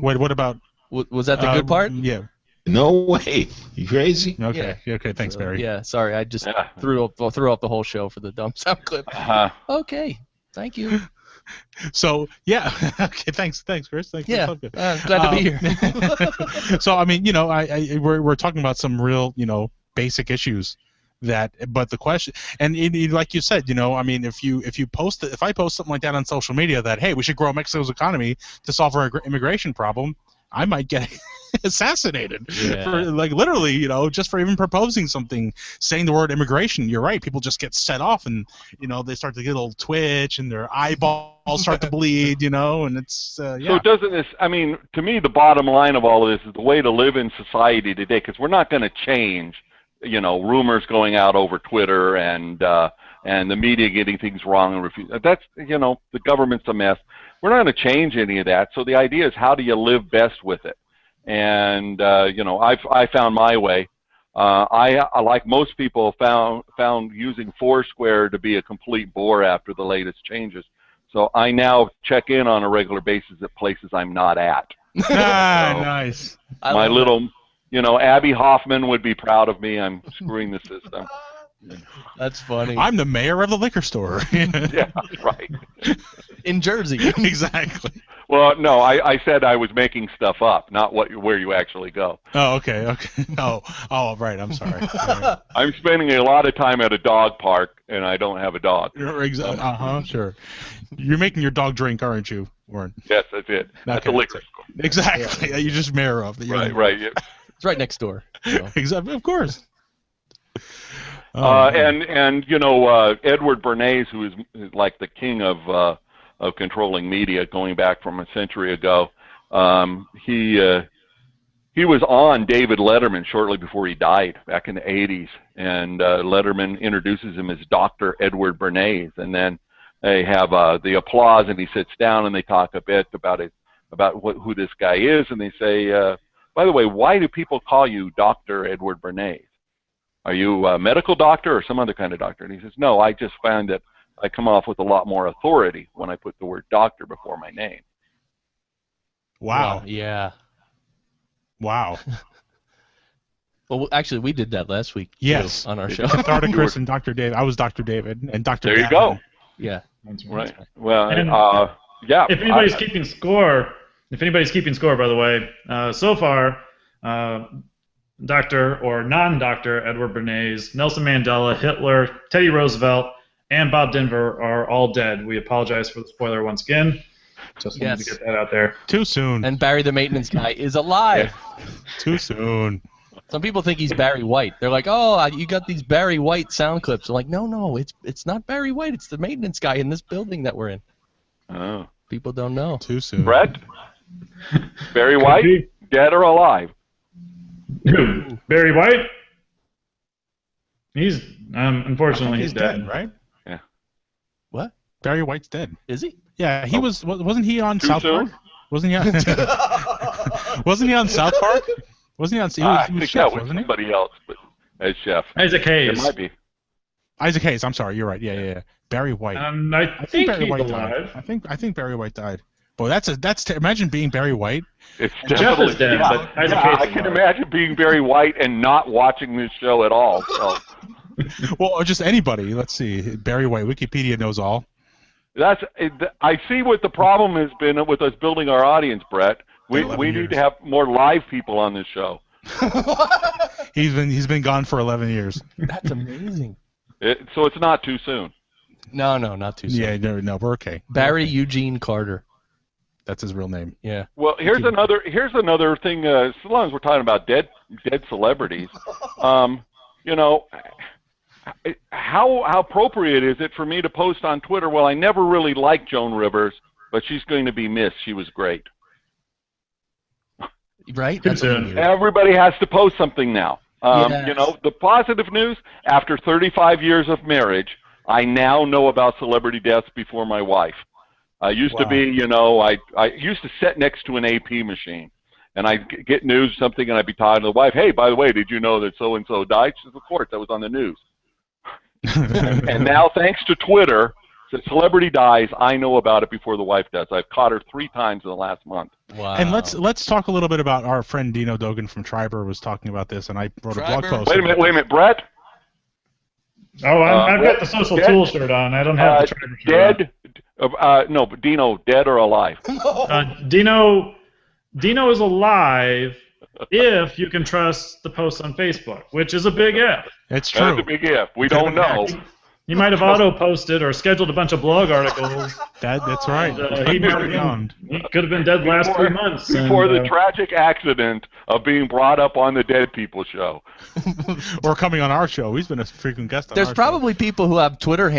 D: Wait, what about?
C: Was that the good part?
D: Yeah.
E: No way. You crazy?
D: Okay. Okay. Thanks, Barry.
C: Yeah. Sorry, I just
B: Yeah.
C: threw up the whole show for the dumb sound clip. Okay. Thank you.
D: So yeah. Okay. Thanks, Chris. Thanks.
C: Yeah.
D: That's
C: Glad to be here.
D: So I mean, we're talking about some real, basic issues but the question, and like you said, I mean, if I post something like that on social media that, hey, we should grow Mexico's economy to solve our immigration problem, I might get assassinated for, like, literally, just for even proposing something, saying the word immigration. You're right, people just get set off, and they start to get a little twitch and their eyeballs start to bleed, and it's yeah.
B: So doesn't this, I mean, to me, the bottom line of all of this is the way to live in society today, because we're not going to change rumors going out over Twitter and the media getting things wrong and refuse. That's, the government's a mess. We're not going to change any of that. So the idea is, how do you live best with it? And I found my way. I like most people found using Foursquare to be a complete bore after the latest changes. So I now check in on a regular basis at places I'm not at.
D: Nice.
B: My little. Abby Hoffman would be proud of me. I'm screwing the system.
C: That's funny.
D: I'm the mayor of the liquor store.
B: Yeah, right.
C: In Jersey.
D: Exactly.
B: Well, no, I said I was making stuff up, not where you actually go.
D: Oh, okay. Oh, right. I'm sorry.
B: I'm spending a lot of time at a dog park, and I don't have a dog.
D: Sure. You're making your dog drink, aren't you, Warren?
B: Yes, that's it. That's a liquor store.
D: Exactly. You're just mayor of.
B: Right. Yeah.
C: It's right next door.
D: Exactly. Of course.
B: And Edward Bernays, who is like the king of controlling media, going back from a century ago, he was on David Letterman shortly before he died back in the 80s, and Letterman introduces him as Dr. Edward Bernays, and then they have the applause, and he sits down and they talk a bit about who this guy is, and they say, by the way, why do people call you Dr. Edward Bernays? Are you a medical doctor or some other kind of doctor? And he says, no, I just find that I come off with a lot more authority when I put the word doctor before my name.
D: Wow.
C: Yeah.
D: Wow.
C: Well, actually, we did that last week.
D: Yes.
C: Too, on our show.
D: Cathartic Chris and Dr. David. I was Dr. David and Dr.
B: There you go.
C: Yeah.
B: Right. Well,
A: And
B: yeah.
A: If anybody's keeping score, by the way, so far, Dr. or non-Dr. Edward Bernays, Nelson Mandela, Hitler, Teddy Roosevelt, and Bob Denver are all dead. We apologize for the spoiler once again. Just wanted to get that out there.
D: Too soon.
C: And Barry the maintenance guy is alive.
B: Yeah.
D: Too soon.
C: Some people think he's Barry White. They're like, oh, you got these Barry White sound clips. I'm like, no, it's not Barry White. It's the maintenance guy in this building that we're in.
B: Oh.
C: People don't know.
D: Too soon.
B: Brett? Barry White?
A: be.
B: Dead or alive?
A: Who? Barry White? He's unfortunately he's dead.
D: right?
B: Yeah.
C: What?
D: Barry White's dead.
C: Is he?
D: Yeah, he wasn't he on
B: Too
D: South
B: soon?
D: Park? Wasn't he on Wasn't he on South Park? Wasn't he on
B: I
D: he was
B: think
D: chef,
B: that was
D: wasn't he?
B: somebody else, but as chef.
A: Isaac
B: It
A: Hayes.
B: might be.
D: Isaac Hayes, I'm sorry, you're right. Yeah. Barry White.
A: I think
D: Barry
A: he's
D: White
A: alive.
D: died. I think Barry White died. Boy, imagine being Barry White.
B: It's
A: Jeff
B: definitely,
A: is dead,
B: yeah,
A: but Isaac
B: yeah,
A: Hayes
B: I
A: is
B: can
A: alive.
B: imagine being Barry White and not watching this show at all. So
D: Well, or just anybody. Let's see. Barry White. Wikipedia knows all.
B: I see what the problem has been with us building our audience, Brett. We
D: 11
B: need
D: years.
B: to have more live people on this show.
D: He's been gone for 11 years.
C: That's amazing.
B: So it's not too soon.
C: No, not too soon.
D: Yeah, no, we're okay.
C: Barry Eugene Carter.
D: That's his real name.
C: Yeah.
B: Well, here's another thing. As long as we're talking about dead celebrities, you know, how appropriate is it for me to post on Twitter? Well, I never really liked Joan Rivers, but she's going to be missed. She was great.
C: Right? That's weird.
B: Everybody has to post something now.
C: Yes.
B: You know, the positive news, after 35 years of marriage, I now know about celebrity deaths before my wife. I used to be, you know, I used to sit next to an AP machine, and I'd get news or something, and I'd be talking to the wife, hey, by the way, did you know that so-and-so died? She says, of course, that was on the news. And now, thanks to Twitter, if a celebrity dies, I know about it before the wife does. I've caught her 3 times in the last month.
C: Wow.
D: And let's talk a little bit about our friend Dino Dogan from Triber was talking about this, and I wrote a blog post.
B: Wait a minute, Brett.
A: Oh, I've got the Social Tool shirt on. I don't have the Triber shirt
B: dead? No, but Dino, dead or alive?
A: Dino is alive if you can trust the posts on Facebook, which is a big if.
D: It's true.
B: That's a big if. We don't know.
A: He might have auto-posted or scheduled a bunch of blog articles.
D: That's right.
A: He could have been dead last 3 months.
B: Before the tragic accident of being brought up on the Dead People show.
D: Or coming on our show. He's been a frequent guest on
C: There's
D: our
C: probably people who have Twitter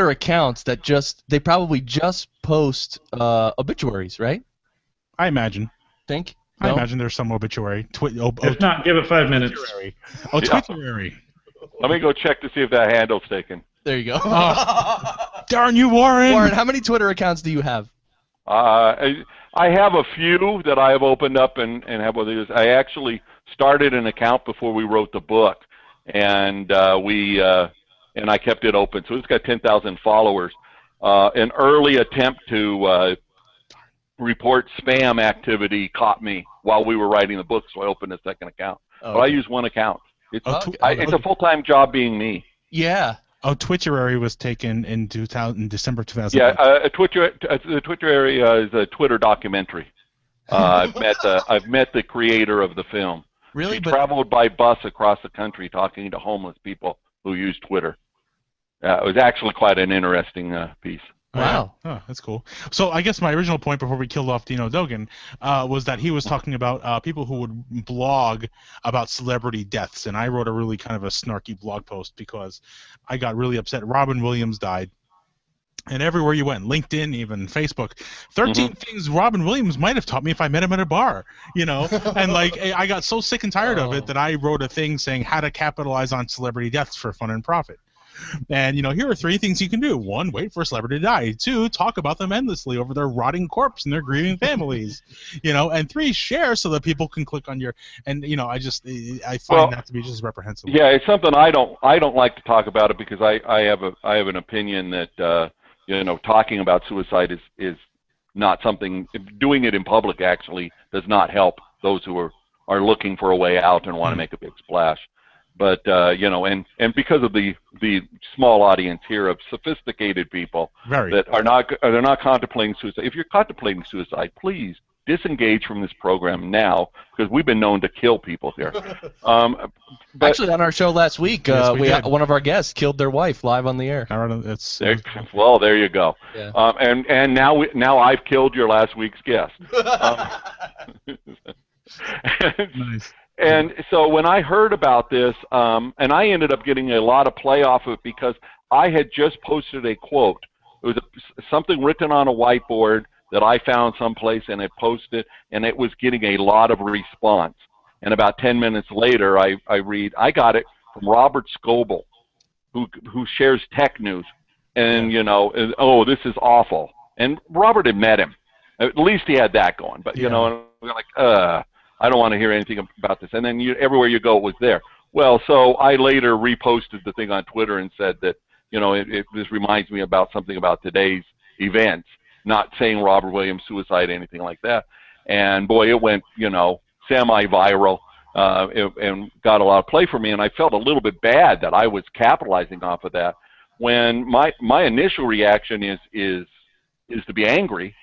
C: accounts that they probably just post obituaries, right?
D: I imagine.
C: Think?
D: I
C: No?
D: imagine there's some obituary.
A: If not, give it 5 minutes.
D: Oh, Twitterary.
B: Let me go check to see if that handle's taken.
C: There you go.
D: Darn you, Warren!
C: Warren, how many Twitter accounts do you have?
B: I have a few that I have opened up and have others. I actually started an account before we wrote the book, and I kept it open. So it's got 10,000 followers. An early attempt to report spam activity caught me while we were writing the book, so I opened a second account.
C: Oh,
B: but I use one account. It's
C: Okay.
B: a full-time job being me.
C: Yeah.
D: Oh, Twitterary was taken in December 2000.
B: Yeah, the Twitterary is a Twitter documentary. I've met the creator of the film.
C: Really?
B: He traveled by bus across the country talking to homeless people who use Twitter. It was actually quite an interesting piece.
C: Wow.
D: Oh, that's cool. So I guess my original point before we killed off Dino Dogan was that he was talking about people who would blog about celebrity deaths, and I wrote a really kind of a snarky blog post because I got really upset. Robin Williams died, and everywhere you went, LinkedIn, even Facebook, 13 things Robin Williams might have taught me if I met him at a bar, you know? And like I got so sick and tired of it that I wrote a thing saying how to capitalize on celebrity deaths for fun and profit. And, you know, here are 3 things you can do. 1, wait for a celebrity to die. 2, talk about them endlessly over their rotting corpse and their grieving families. You know, and 3, share so that people can click on your. And, you know, I find that to be just reprehensible.
B: Yeah, it's something I don't like to talk about it because I have an opinion that you know, talking about suicide is not something. Doing it in public actually does not help those who are looking for a way out and want to make a big splash. But you know, and because of the small audience here of sophisticated people that they're not contemplating suicide. If you're contemplating suicide, please disengage from this program now because we've been known to kill people here.
C: Actually, on our show last week, one of our guests killed their wife live on the air.
B: Well, there you go.
C: Yeah.
B: And now I've killed your last week's guest.
D: Nice.
B: And so when I heard about this, and I ended up getting a lot of play off of it because I had just posted a quote. It was something written on a whiteboard that I found someplace and I posted, and it was getting a lot of response. And about 10 minutes later, I read, I got it from Robert Scoble, who shares tech news. And, you know, oh, this is awful. And Robert had met him. At least he had that going. But, you know, and we're like, I don't want to hear anything about this. And then everywhere you go, it was there. Well, so I later reposted the thing on Twitter and said that, you know, this reminds me about something about today's events, not saying Robert Williams' suicide, anything like that. And, boy, it went, you know, semi-viral and got a lot of play for me. And I felt a little bit bad that I was capitalizing off of that when my initial reaction is to be angry.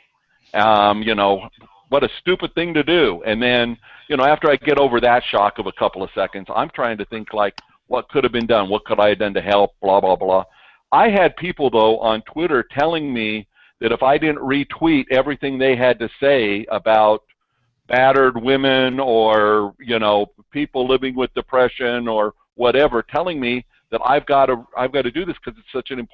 B: You know, what a stupid thing to do. And then, you know, after I get over that shock of a couple of seconds, I'm trying to think like, what could have been done? What could I have done to help? Blah, blah, blah. I had people, though, on Twitter telling me that if I didn't retweet everything they had to say about battered women or, you know, people living with depression or whatever, telling me that I've got to do this because it's such an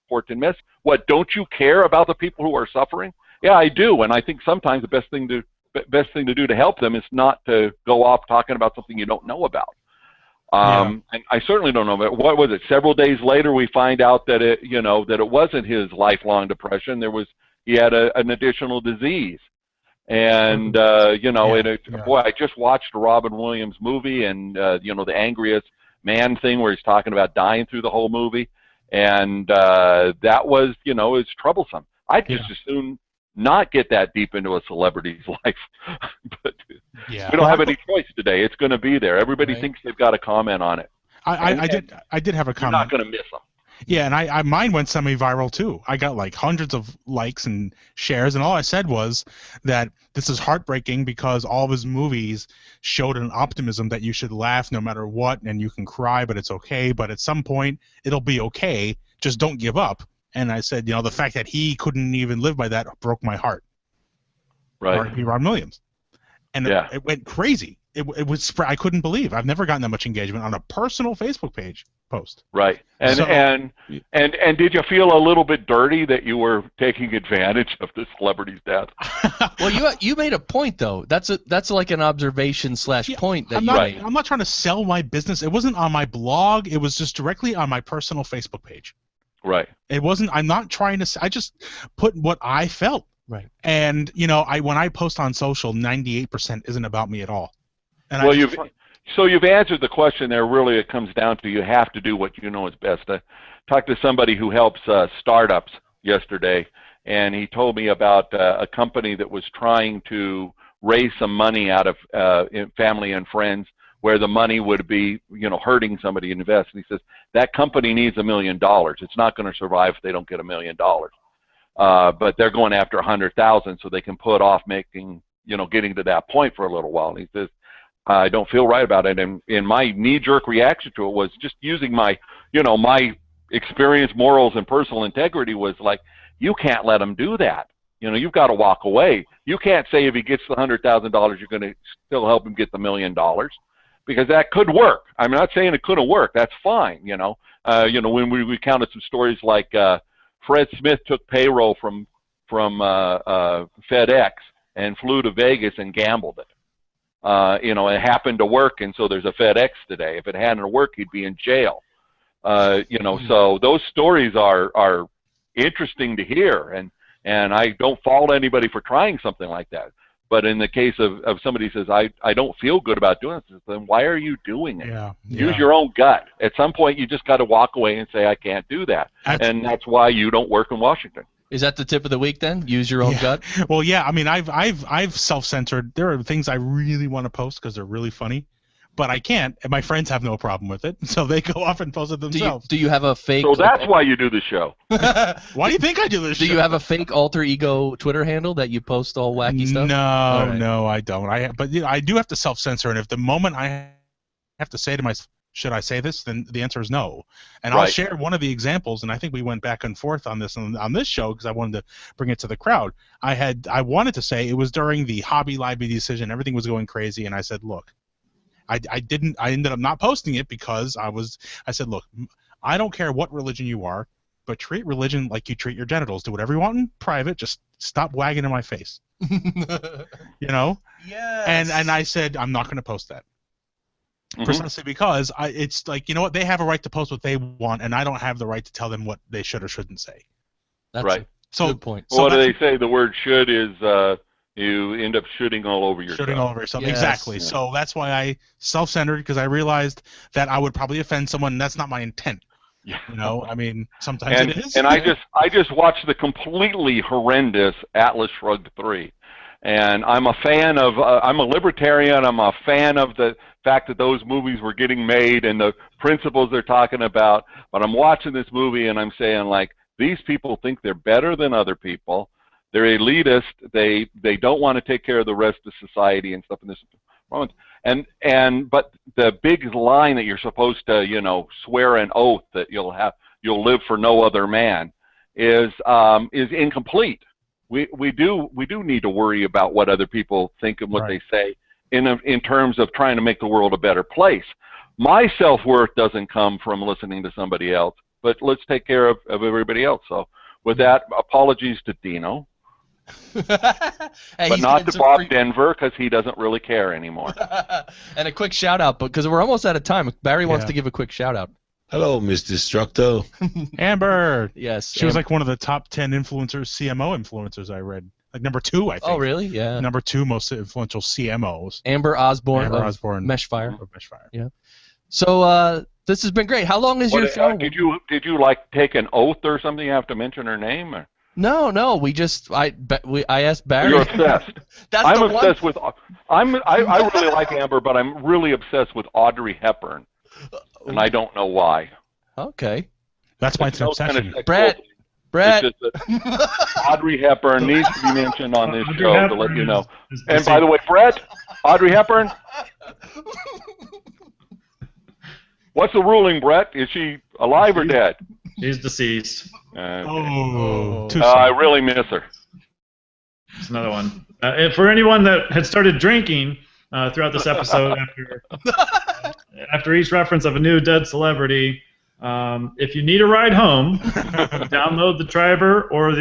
B: important message. What, don't you care about the people who are suffering? Yeah, I do, and I think sometimes the best thing to do to help them is not to go off talking about something you don't know about. And I certainly don't know about, what was it? Several days later, we find out that it wasn't his lifelong depression. He had an additional disease. And boy, I just watched a Robin Williams movie, and the Angriest Man thing, where he's talking about dying through the whole movie, and that was, it's troublesome. I'd just as soon not get that deep into a celebrity's life. But we don't have any choice today. It's going to be there. Everybody thinks they've got a comment on it.
D: I did have a comment.
B: You're not going to miss them.
D: Yeah, and mine went semi-viral too. I got like hundreds of likes and shares, and all I said was that this is heartbreaking because all of his movies showed an optimism that you should laugh no matter what, and you can cry, but it's okay. But at some point, it'll be okay. Just don't give up. And I said, the fact that he couldn't even live by that broke my heart.
B: Right.
D: R.I.P. Ron Williams. And it went crazy. It was I couldn't believe. I've never gotten that much engagement on a personal Facebook page post.
B: Right. And did you feel a little bit dirty that you were taking advantage of the celebrity's death?
C: Well, you made a point though. That's like an observation / point that you made.
D: I'm not trying to sell my business. It wasn't on my blog. It was just directly on my personal Facebook page.
B: Right.
D: It wasn't. I'm not trying to. I just put what I felt.
C: Right.
D: And when I post on social, 98% isn't about me at all. And
B: well, you've answered the question there. Really, it comes down to you have to do what you know is best. I talked to somebody who helps startups yesterday, and he told me about a company that was trying to raise some money out of family and friends, where the money would be, hurting somebody to invest. And he says that company needs $1 million. It's not going to survive if they don't get $1 million. But they're going after 100,000 so they can put off making, getting to that point for a little while. And he says, I don't feel right about it. And my knee-jerk reaction to it was just using my, my experience, morals, and personal integrity was like, you can't let him do that. You've got to walk away. You can't say if he gets the $100,000, you're going to still help him get the $1 million, because that could work. I'm not saying it couldn't work. That's fine. When we counted some stories like Fred Smith took payroll from FedEx and flew to Vegas and gambled it. It happened to work, and so there's a FedEx today. If it hadn't worked, he'd be in jail. So those stories are interesting to hear, and I don't fault anybody for trying something like that. But in the case of somebody who says, I don't feel good about doing this, then why are you doing it? Use your own gut. At some point, you just got to walk away and say, I can't do that. And that's why you don't work in Washington.
C: Is that the tip of the week then? Use your own gut?
D: Well, yeah. I mean, I've self-censored. There are things I really want to post because they're really funny, but I can't, and my friends have no problem with it, so they go off and post it themselves.
C: Do you have a fake?
B: So that's why you do the show.
D: Why do you think I do this show?
C: Do you have a fake alter ego Twitter handle that you post all wacky stuff?
D: No, I don't. But I do have to self-censor, and if the moment I have to say to myself, should I say this? Then the answer is no. And I'll share one of the examples, and I think we went back and forth on this on this show because I wanted to bring it to the crowd. I wanted to say it was during the Hobby Lobby decision. Everything was going crazy, and I said, look, I ended up not posting it because I said, look, I don't care what religion you are, but treat religion like you treat your genitals. Do whatever you want in private. Just stop wagging in my face. Yes. And I said, I'm not going to post that. Precisely because it's like, you know what, they have a right to post what they want, and I don't have the right to tell them what they should or shouldn't say.
C: That's a good point.
B: Well, what do they say? The word should is you end up shooting all over yourself.
D: Shooting all over yourself,
C: yes.
D: Exactly. Yeah. So that's why I self-centered, because I realized that I would probably offend someone, and that's not my intent. I mean, sometimes it is.
B: And I just watched the completely horrendous Atlas Shrugged 3. And I'm a fan of, I'm a libertarian, I'm a fan of the fact that those movies were getting made and the principles they're talking about, but I'm watching this movie and I'm saying, like, these people think they're better than other people, they're elitist, they don't want to take care of the rest of society and stuff in this moment. But the big line that you're supposed to, swear an oath that you'll live for no other man, is incomplete. We do need to worry about what other people think and what they say in terms of trying to make the world a better place. My self-worth doesn't come from listening to somebody else, but let's take care of everybody else. So with that, apologies to Dino.
C: Hey,
B: but not to Bob Denver, because he doesn't really care anymore.
C: And a quick shout out, because we're almost out of time. Barry wants to give a quick shout out.
E: Hello, Miss Destructo.
D: Amber.
C: Yes.
D: She was like one of the top 10 influencers, CMO influencers I read. Like number 2, I think.
C: Oh, really? Yeah.
D: Number 2 most influential CMOs.
C: Amber Osborne.
D: Amber Osborne.
C: Meshfire.
D: Of Meshfire.
C: Yeah. So this has been great. How long is your show?
B: Did you like take an oath or something? You have to mention her name? Or?
C: No. We just I asked Barry.
B: You're obsessed.
C: I'm
B: obsessed with. I really like Amber, but I'm really obsessed with Audrey Hepburn, and I don't know why.
C: Okay.
D: That's why it's an obsession.
C: Brett.
B: Audrey Hepburn needs to be mentioned on this show
A: Hepburn
B: to let you know. And by the way, Brett, Audrey Hepburn. What's the ruling, Brett? Is she alive or dead?
A: She's deceased.
B: Okay. I really miss her.
A: It's another one. For anyone that had started drinking throughout this episode after each reference of a new dead celebrity, if you need a ride home, download the Triber or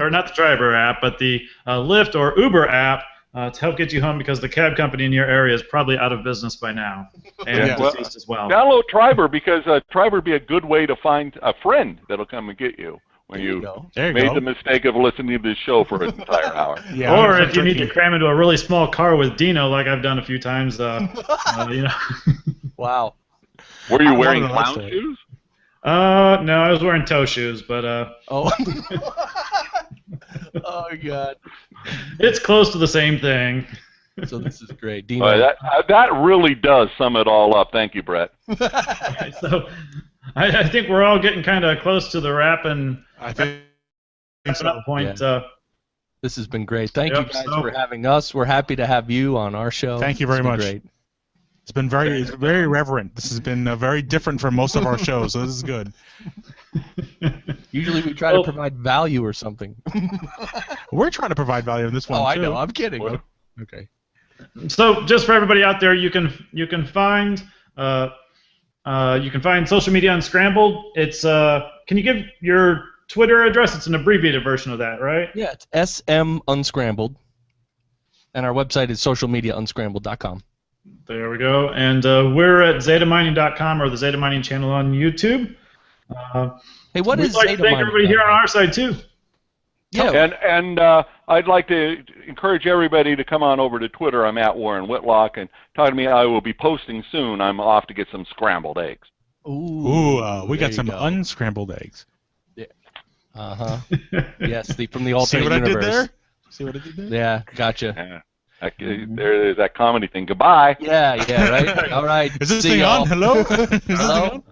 A: not the Triber app, but the Lyft or Uber app to help get you home, because the cab company in your area is probably out of business by now and deceased as well.
B: Download Triber, because Triber would be a good way to find a friend that'll come and get you when you made the mistake of listening to this show for an entire hour.
A: Or if you need to cram into a really small car with Dino, like I've done a few times,
C: Wow.
B: Were you wearing clown shoes?
A: No, I was wearing toe shoes, but
C: Oh. Oh God.
A: It's close to the same thing.
C: So this is great, Dino.
B: That really does sum it all up. Thank you, Brett.
A: Okay, so I think we're all getting kind of close to the wrap and point.
C: Yeah. This has been great. Thank you guys for having us. We're happy to have you on our show.
D: Thank you very much.
C: Great.
D: It's been very reverent. This has been very different from most of our shows, so this is good.
C: Usually we try to provide value or something.
D: We're trying to provide value in this one too.
C: I know. I'm kidding.
D: Okay.
A: So just for everybody out there, you can find Social Media Unscrambled. It's can you give your Twitter address? It's an abbreviated version of that, right?
C: Yeah, it's SM Unscrambled, and our website is socialmediaunscrambled.com.
A: There we go. And we're at ZetaMining.com or the Zeta Mining channel on YouTube.
C: Hey, what is
A: Zeta Mining? We'd like to thank everybody here on our side too.
C: Yeah.
B: And I'd like to encourage everybody to come on over to Twitter. I'm at Warren Whitlock, and talk to me. I will be posting soon. I'm off to get some scrambled eggs.
C: Ooh,
D: we got some unscrambled eggs.
C: Yeah. Yes, from the alternate universe.
D: See what I did there?
C: Yeah, gotcha.
B: There's that comedy thing. Goodbye.
C: Yeah, right. All right.
D: Is this thing on? Hello?
C: Hello?